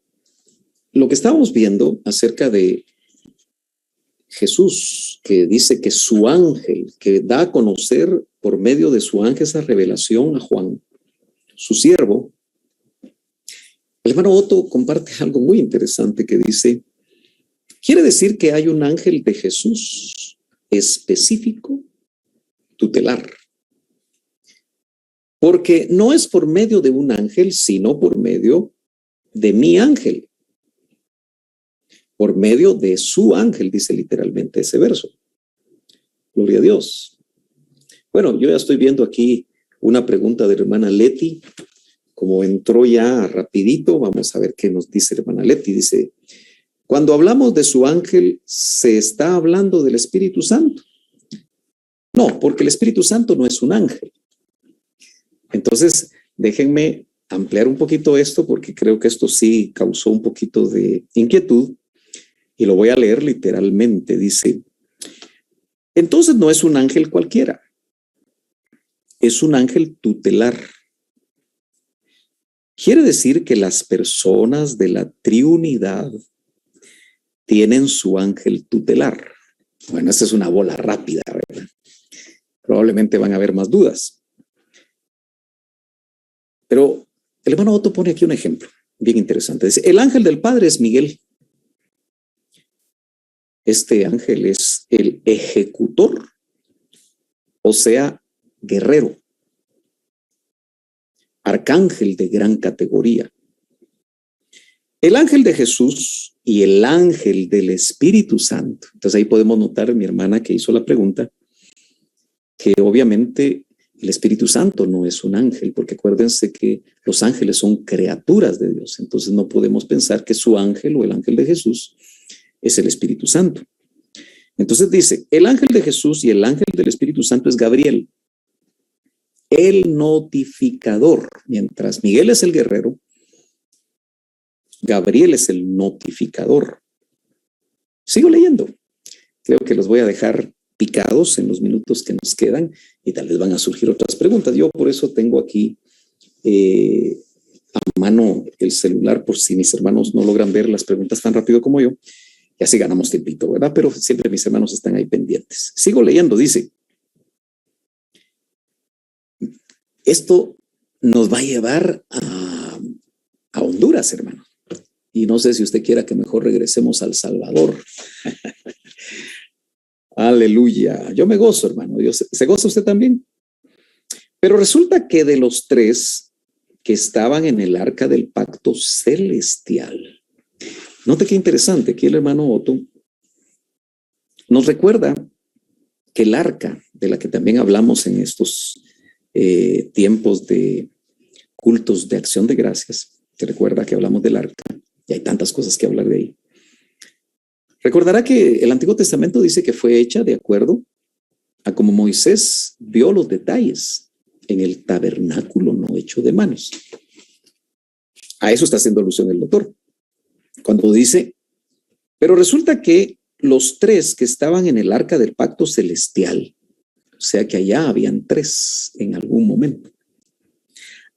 lo que estábamos viendo acerca de Jesús, que dice que su ángel, que da a conocer por medio de su ángel esa revelación a Juan, su siervo, el hermano Otto comparte algo muy interesante que dice, quiere decir que hay un ángel de Jesús específico, tutelar, porque no es por medio de un ángel, sino por medio de mi ángel, por medio de su ángel, dice literalmente ese verso. Gloria a Dios. Bueno, yo ya estoy viendo aquí una pregunta de la hermana Leti. Como entró ya rapidito, vamos a ver qué nos dice la hermana Leti. Dice, cuando hablamos de su ángel, ¿se está hablando del Espíritu Santo? No, porque el Espíritu Santo no es un ángel. Entonces, déjenme ampliar un poquito esto, porque creo que esto sí causó un poquito de inquietud, y lo voy a leer literalmente. Dice, entonces no es un ángel cualquiera, es un ángel tutelar. Quiere decir que las personas de la Trinidad tienen su ángel tutelar. Bueno, esta es una bola rápida, ¿verdad? Probablemente van a haber más dudas. Pero el hermano Otto pone aquí un ejemplo bien interesante. Dice, el ángel del Padre es Miguel. Este ángel es el ejecutor, o sea, guerrero. Arcángel de gran categoría. El ángel de Jesús y el ángel del Espíritu Santo. Entonces ahí podemos notar, mi hermana que hizo la pregunta, que obviamente el Espíritu Santo no es un ángel, porque acuérdense que los ángeles son criaturas de Dios. Entonces no podemos pensar que su ángel o el ángel de Jesús es el Espíritu Santo. Entonces dice, el ángel de Jesús y el ángel del Espíritu Santo es Gabriel, el notificador. Mientras Miguel es el guerrero, Gabriel es el notificador. Sigo leyendo. Creo que los voy a dejar picados en los minutos que nos quedan y tal vez van a surgir otras preguntas. Yo por eso tengo aquí a mano el celular por si mis hermanos no logran ver las preguntas tan rápido como yo. Y así ganamos tiempito, ¿verdad? Pero siempre mis hermanos están ahí pendientes. Sigo leyendo, dice. Esto nos va a llevar a Honduras, hermano. Y no sé si usted quiera que mejor regresemos a El Salvador. Aleluya. Yo me gozo, hermano. ¿Se goza usted también? Pero resulta que de los tres que estaban en el arca del pacto celestial, note qué interesante, aquí el hermano Otto nos recuerda que el arca, de la que también hablamos en estos tiempos de cultos de acción de gracias, que recuerda que hablamos del arca, y hay tantas cosas que hablar de ahí. Recordará que el Antiguo Testamento dice que fue hecha de acuerdo a como Moisés vio los detalles en el tabernáculo no hecho de manos. A eso está haciendo alusión el doctor. Cuando dice, pero resulta que los tres que estaban en el arca del pacto celestial, o sea que allá habían tres en algún momento,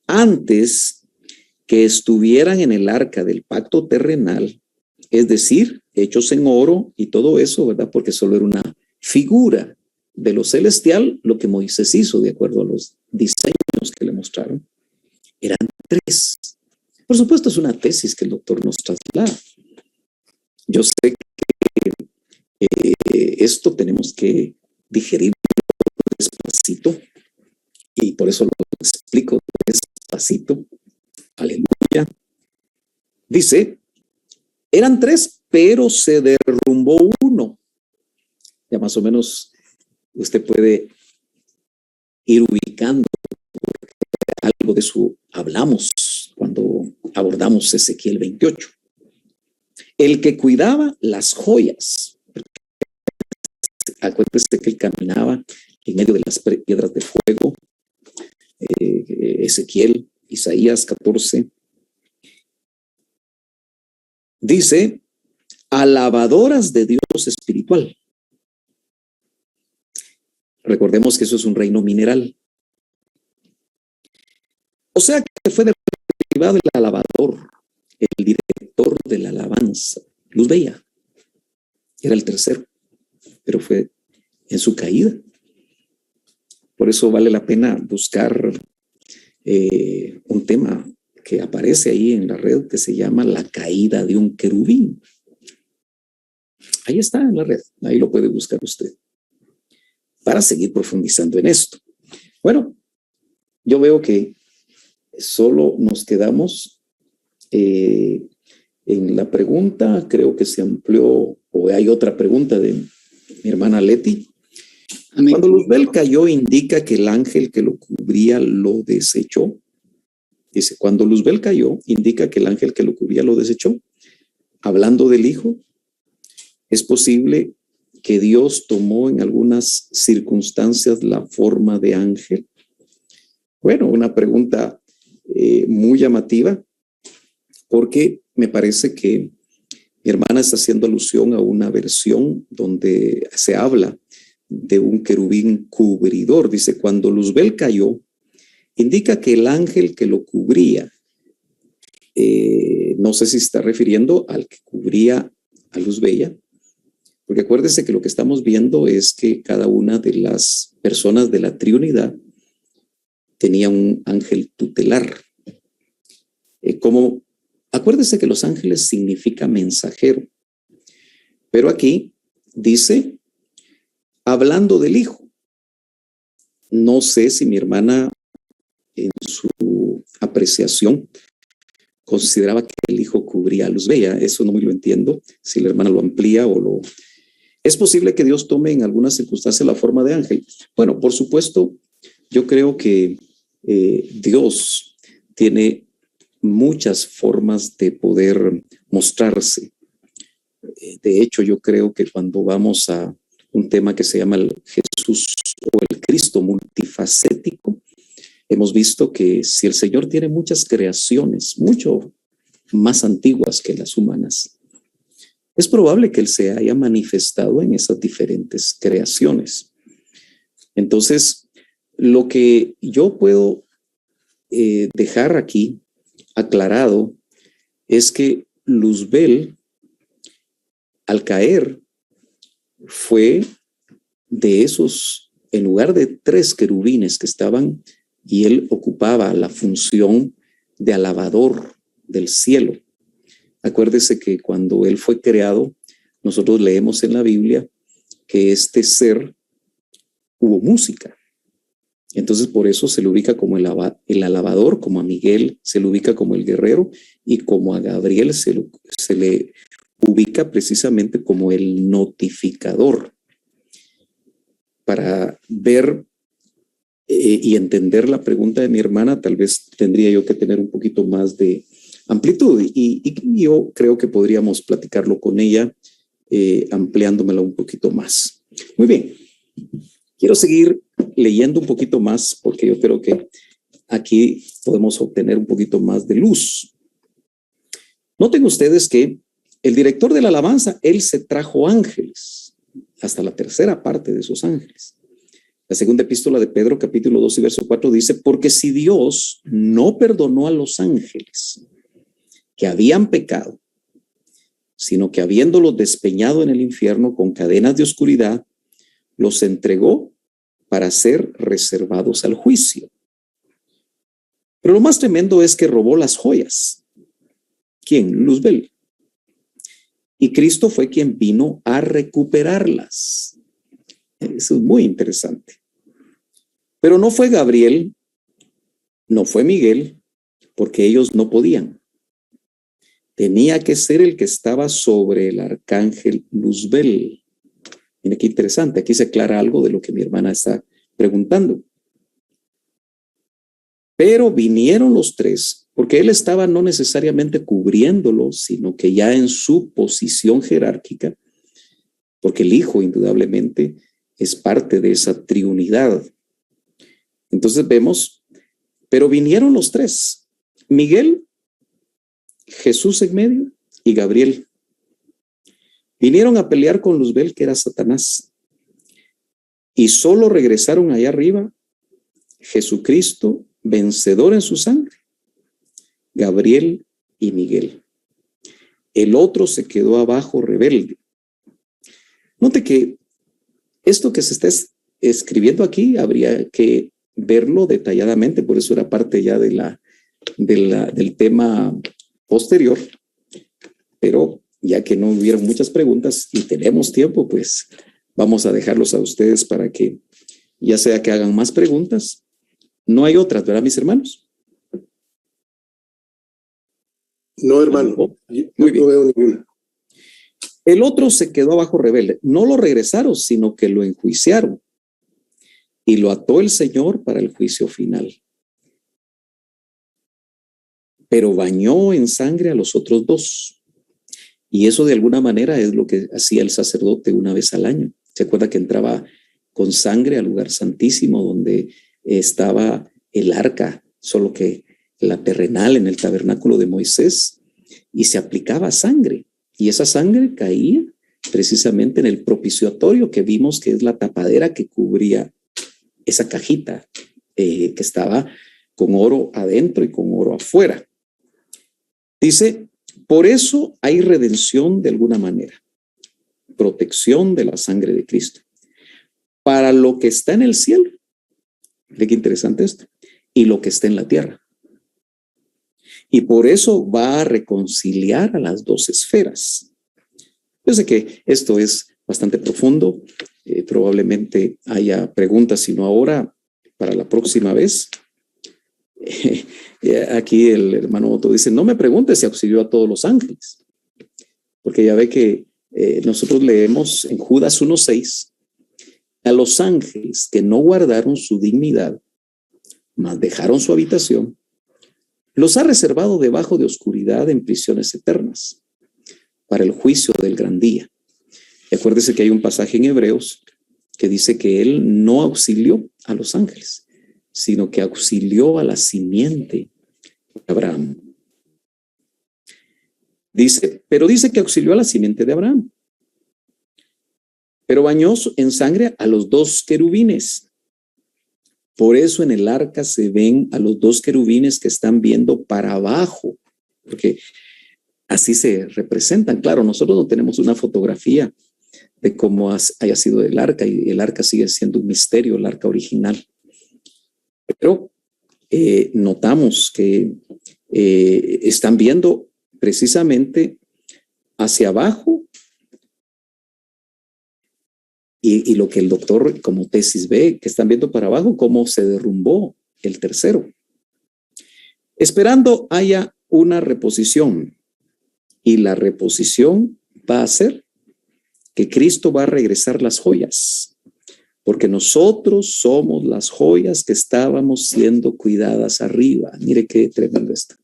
antes que estuvieran en el arca del pacto terrenal, es decir, hechos en oro y todo eso, ¿verdad? Porque solo era una figura de lo celestial, lo que Moisés hizo de acuerdo a los diseños que le mostraron, eran tres. Por supuesto, es una tesis que el doctor nos traslada. Yo sé que esto tenemos que digerirlo despacito y por eso lo explico despacito. Aleluya. Dice, eran tres, pero se derrumbó uno. Ya más o menos usted puede ir ubicando, porque algo de eso hablamos cuando abordamos Ezequiel 28. El que cuidaba las joyas. Acuérdese que él caminaba en medio de las piedras de fuego. Ezequiel, Isaías 14. Dice, alabadoras de Dios espiritual. Recordemos que eso es un reino mineral. sea que fue derribado el alabador, el director de la alabanza. Luzbella era el tercero, pero fue en su caída. Por eso vale la pena buscar un tema que aparece ahí en la red que se llama la caída de un querubín. Ahí está en la red, ahí lo puede buscar usted para seguir profundizando en esto. Bueno, yo veo que solo nos quedamos en la pregunta. Creo que se amplió, o hay otra pregunta de mi hermana Leti. Amén. Cuando Luzbel cayó, indica que el ángel que lo cubría lo desechó. Dice, cuando Luzbel cayó, indica que el ángel que lo cubría lo desechó. Hablando del hijo, es posible que Dios tomó en algunas circunstancias la forma de ángel. Bueno, una pregunta muy llamativa, porque me parece que mi hermana está haciendo alusión a una versión donde se habla de un querubín cubridor. Dice, cuando Luzbel cayó, indica que el ángel que lo cubría, no sé si se está refiriendo al que cubría a Luzbella, porque acuérdense que lo que estamos viendo es que cada una de las personas de la Trinidad tenía un ángel tutelar. Acuérdense que los ángeles significa mensajero, pero aquí dice, hablando del hijo. No sé si mi hermana en su apreciación consideraba que el hijo cubría a Luzbella. Eso no muy lo entiendo, si la hermana lo amplía o lo... ¿Es posible que Dios tome en algunas circunstancias la forma de ángel? Bueno, por supuesto, yo creo que Dios tiene muchas formas de poder mostrarse. De hecho, yo creo que cuando vamos a un tema que se llama el Jesús o el Cristo multifacético, hemos visto que si el Señor tiene muchas creaciones, mucho más antiguas que las humanas, es probable que Él se haya manifestado en esas diferentes creaciones. Entonces, lo que yo puedo dejar aquí aclarado es que Luzbel, al caer, fue de esos, en lugar de 3 querubines que estaban, y él ocupaba la función de alabador del cielo. Acuérdese que cuando él fue creado, nosotros leemos en la Biblia que este ser hubo música. Entonces por eso se le ubica como el alabador, como a Miguel se le ubica como el guerrero, y como a Gabriel se le ubica precisamente como el notificador. Para ver y entender la pregunta de mi hermana, tal vez tendría yo que tener un poquito más de amplitud, y yo creo que podríamos platicarlo con ella, ampliándomela un poquito más. Muy bien, quiero seguir leyendo un poquito más, porque yo creo que aquí podemos obtener un poquito más de luz. Noten ustedes que el director de la alabanza, él se trajo ángeles, hasta la tercera parte de esos ángeles. La segunda epístola de Pedro, capítulo 2 y verso 4 dice, porque si Dios no perdonó a los ángeles que habían pecado, sino que habiéndolos despeñado en el infierno con cadenas de oscuridad, los entregó para ser reservados al juicio. Pero lo más tremendo es que robó las joyas. ¿Quién? Luzbel. Y Cristo fue quien vino a recuperarlas. Eso es muy interesante. Pero no fue Gabriel, no fue Miguel, porque ellos no podían. Tenía que ser el que estaba sobre el arcángel Luzbel. Mira qué interesante, aquí se aclara algo de lo que mi hermana está preguntando. Pero vinieron los 3, porque él estaba no necesariamente cubriéndolo, sino que ya en su posición jerárquica, porque el Hijo indudablemente es parte de esa triunidad. Entonces vemos, pero vinieron los 3, Miguel, Jesús en medio y Gabriel. Vinieron a pelear con Luzbel, que era Satanás, y solo regresaron allá arriba Jesucristo vencedor en su sangre, Gabriel y Miguel. El otro se quedó abajo rebelde. Note que esto que se está escribiendo aquí habría que verlo detalladamente, por eso era parte ya del tema posterior, pero ya que no hubieron muchas preguntas y tenemos tiempo, pues vamos a dejarlos a ustedes para que ya sea que hagan más preguntas. No hay otras, ¿verdad, mis hermanos?
No, hermano.
Muy bien.
No veo ninguna.
El otro se quedó abajo rebelde. No lo regresaron, sino que lo enjuiciaron y lo ató el Señor para el juicio final. Pero bañó en sangre a los otros dos. Y eso de alguna manera es lo que hacía el sacerdote una vez al año. ¿Se acuerda que entraba con sangre al lugar santísimo donde estaba el arca, solo que la terrenal en el tabernáculo de Moisés, y se aplicaba sangre? Y esa sangre caía precisamente en el propiciatorio que vimos que es la tapadera que cubría esa cajita que estaba con oro adentro y con oro afuera. Dice, por eso hay redención de alguna manera, protección de la sangre de Cristo, para lo que está en el cielo. Ve qué interesante esto. Y lo que está en la tierra. Y por eso va a reconciliar a las dos esferas. Yo sé que esto es bastante profundo. Probablemente haya preguntas, si no ahora, para la próxima vez. Aquí el hermano Otto dice, no me preguntes si auxilió a todos los ángeles. Porque ya ve que nosotros leemos en Judas 1:6, a los ángeles que no guardaron su dignidad, mas dejaron su habitación, los ha reservado debajo de oscuridad en prisiones eternas, para el juicio del gran día. Acuérdese que hay un pasaje en Hebreos que dice que él no auxilió a los ángeles, sino que auxilió a la simiente de Abraham. Pero dice que auxilió a la simiente de Abraham. Pero bañó en sangre a los dos querubines. Por eso en el arca se ven a los dos querubines que están viendo para abajo, porque así se representan. Claro, nosotros no tenemos una fotografía de cómo haya sido el arca, y el arca sigue siendo un misterio, el arca original. Pero notamos que están viendo precisamente hacia abajo, y lo que el doctor como tesis ve, que están viendo para abajo, cómo se derrumbó el tercero. Esperando haya una reposición, y la reposición va a hacer que Cristo va a regresar las joyas, porque nosotros somos las joyas que estábamos siendo cuidadas arriba. Mire qué tremendo está.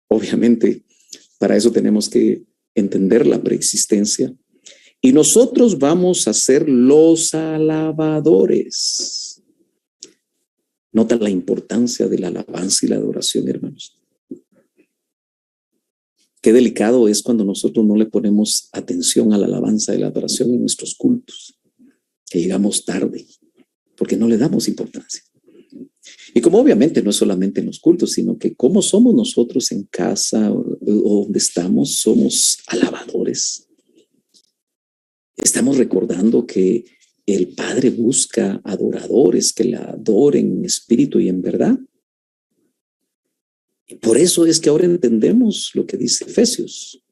Obviamente, para eso tenemos que entender la preexistencia. Y nosotros vamos a ser los alabadores. Nota la importancia de la alabanza y la adoración, hermanos. Qué delicado es cuando nosotros no le ponemos atención a la alabanza y la adoración en nuestros cultos, que llegamos tarde, porque no le damos importancia. Y como obviamente no es solamente en los cultos, sino que como somos nosotros en casa o donde estamos, somos alabadores. Estamos recordando que el Padre busca adoradores que le adoren en espíritu y en verdad. Y por eso es que ahora entendemos lo que dice Efesios.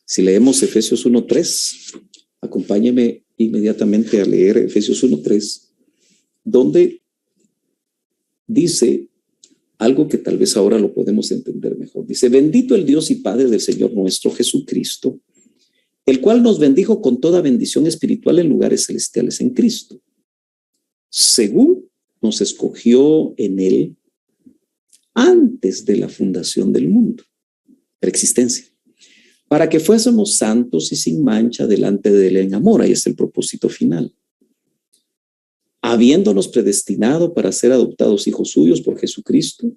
Si leemos Efesios 1:3, acompáñeme inmediatamente a leer Efesios 1:3, donde dice algo que tal vez ahora lo podemos entender mejor. Dice, bendito el Dios y Padre del Señor nuestro Jesucristo, el cual nos bendijo con toda bendición espiritual en lugares celestiales en Cristo, según nos escogió en Él antes de la fundación del mundo, preexistencia, para que fuésemos santos y sin mancha delante de Él en amor. Ahí es el propósito final. Habiéndonos predestinado para ser adoptados hijos suyos por Jesucristo,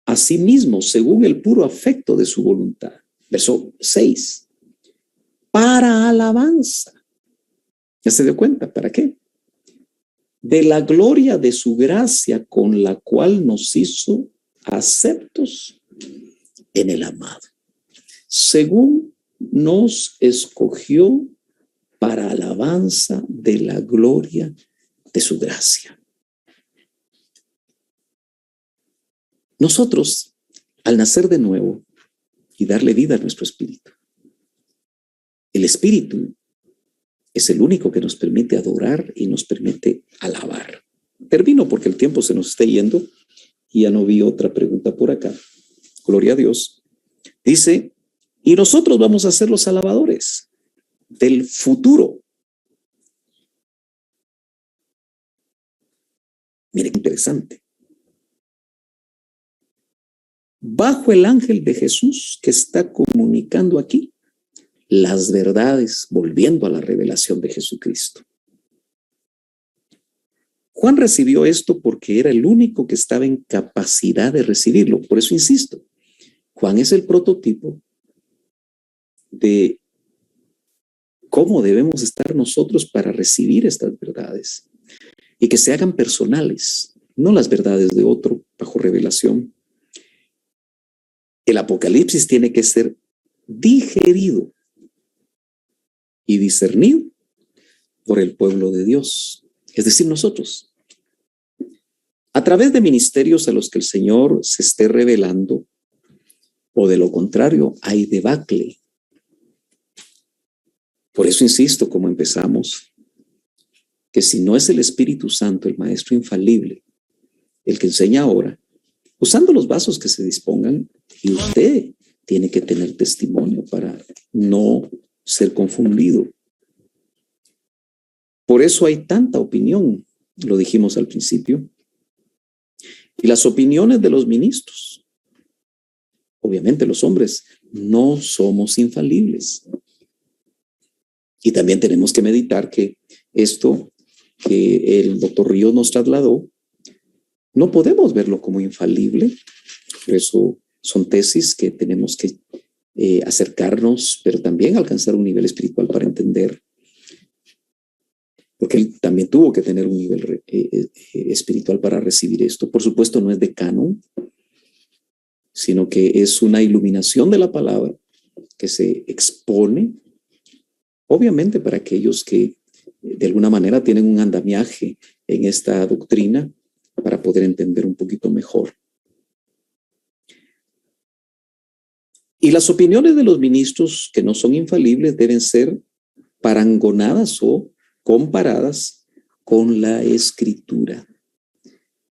asimismo, según el puro afecto de su voluntad. Verso 6. Para alabanza. ¿Ya se dio cuenta? ¿Para qué? de la gloria de su gracia con la cual nos hizo aceptos en el amado, según nos escogió para alabanza de la gloria de su gracia. Nosotros, al nacer de nuevo y darle vida a nuestro espíritu, el espíritu es el único que nos permite adorar y nos permite alabar. Termino porque el tiempo se nos está yendo y ya no vi otra pregunta por acá. Gloria a Dios. Dice, y nosotros vamos a ser los alabadores del futuro. Miren qué interesante. Bajo el ángel de Jesús que está comunicando aquí las verdades, volviendo a la revelación de Jesucristo. Juan recibió esto porque era el único que estaba en capacidad de recibirlo. Por eso insisto, Juan es el prototipo de cómo debemos estar nosotros para recibir estas verdades y que se hagan personales, no las verdades de otro bajo revelación. El Apocalipsis tiene que ser digerido y discernido por el pueblo de Dios, es decir, nosotros. A través de ministerios a los que el Señor se esté revelando, o de lo contrario, hay debacle. Por eso insisto, como empezamos, que si no es el Espíritu Santo, el Maestro infalible, el que enseña ahora, usando los vasos que se dispongan, y usted tiene que tener testimonio para no ser confundido. Por eso hay tanta opinión, lo dijimos al principio, y las opiniones de los ministros. Obviamente los hombres no somos infalibles. Y también tenemos que meditar que esto que el doctor Ríos nos trasladó, no podemos verlo como infalible. Por eso son tesis que tenemos que acercarnos, pero también alcanzar un nivel espiritual para entender. Porque él también tuvo que tener un nivel espiritual para recibir esto. Por supuesto, no es de canon, sino que es una iluminación de la palabra que se expone, obviamente para aquellos que de alguna manera tienen un andamiaje en esta doctrina para poder entender un poquito mejor. Y las opiniones de los ministros que no son infalibles deben ser parangonadas o comparadas con la Escritura.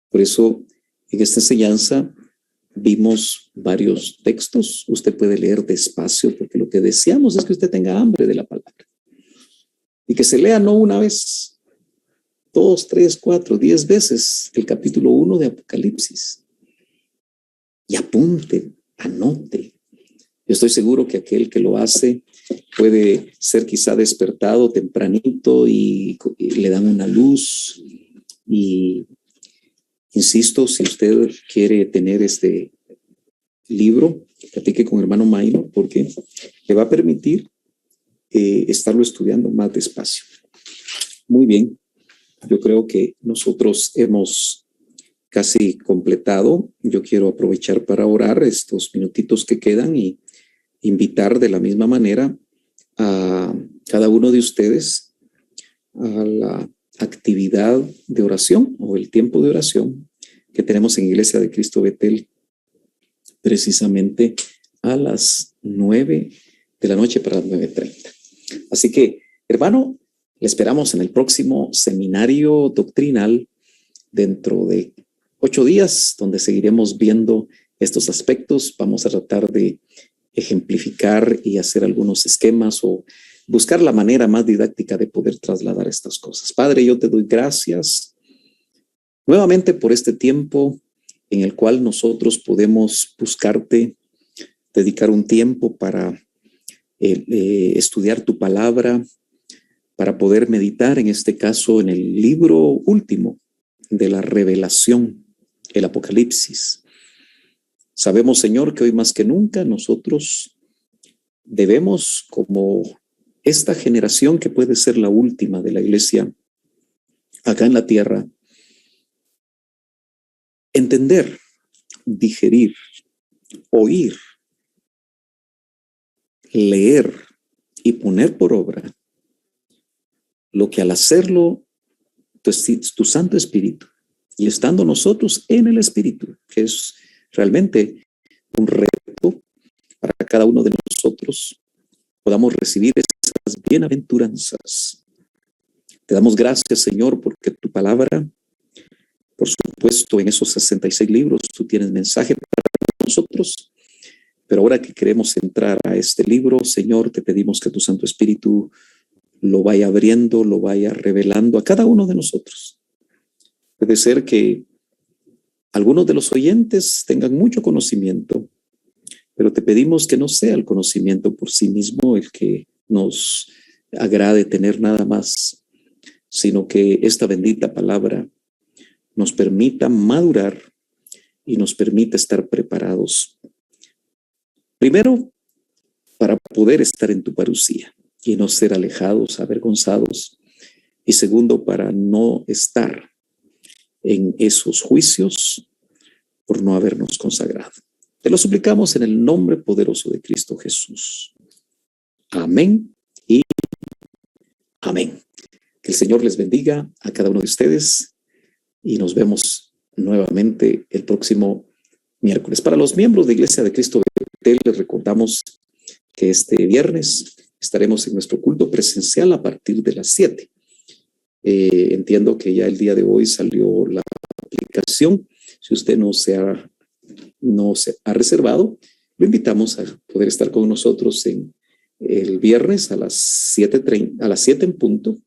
Por eso, en esta enseñanza vimos varios textos. Usted puede leer despacio porque lo que deseamos es que usted tenga hambre de la palabra. Y que se lea no una vez, 2, 3, 4, 10 veces el capítulo 1 de Apocalipsis. Y apunte, anote. Yo estoy seguro que aquel que lo hace puede ser quizá despertado tempranito y le dan una luz. Y insisto, si usted quiere tener este libro, platique con hermano Maino porque le va a permitir estarlo estudiando más despacio. Muy bien, yo creo que nosotros hemos casi completado. Yo quiero aprovechar para orar estos minutitos que quedan y invitar de la misma manera a cada uno de ustedes a la actividad de oración o el tiempo de oración que tenemos en Iglesia de Cristo Betel, precisamente a las 9 de la noche para las 9:30. Así que, hermano, le esperamos en el próximo seminario doctrinal dentro de 8 días, donde seguiremos viendo estos aspectos. Vamos a tratar de ejemplificar y hacer algunos esquemas o buscar la manera más didáctica de poder trasladar estas cosas. Padre, yo te doy gracias nuevamente por este tiempo en el cual nosotros podemos buscarte, dedicar un tiempo para estudiar tu palabra, para poder meditar, en este caso, en el libro último de la revelación, el Apocalipsis. Sabemos, Señor, que hoy más que nunca nosotros debemos, como esta generación que puede ser la última de la iglesia acá en la tierra, entender, digerir, oír, leer y poner por obra lo que al hacerlo tu Santo Espíritu y estando nosotros en el Espíritu, que es realmente un reto para cada uno de nosotros, podamos recibir esas bienaventuranzas. Te damos gracias, Señor, porque tu palabra, por supuesto, en esos 66 libros, tú tienes mensaje para nosotros, pero ahora que queremos entrar a este libro, Señor, te pedimos que tu Santo Espíritu lo vaya abriendo, lo vaya revelando a cada uno de nosotros. Puede ser que algunos de los oyentes tengan mucho conocimiento, pero te pedimos que no sea el conocimiento por sí mismo el que nos agrade tener nada más, sino que esta bendita palabra nos permita madurar y nos permita estar preparados. Primero, para poder estar en tu parucía y no ser alejados, avergonzados. Y segundo, para no estar en esos juicios por no habernos consagrado. Te lo suplicamos en el nombre poderoso de Cristo Jesús. Amén y amén. Que el Señor les bendiga a cada uno de ustedes y nos vemos nuevamente el próximo miércoles. Para los miembros de Iglesia de Cristo Betel, les recordamos que este viernes estaremos en nuestro culto presencial a partir de las 7. Entiendo que ya el día de hoy salió la aplicación. Si usted no se ha reservado, lo invitamos a poder estar con nosotros en el viernes a las 7 en punto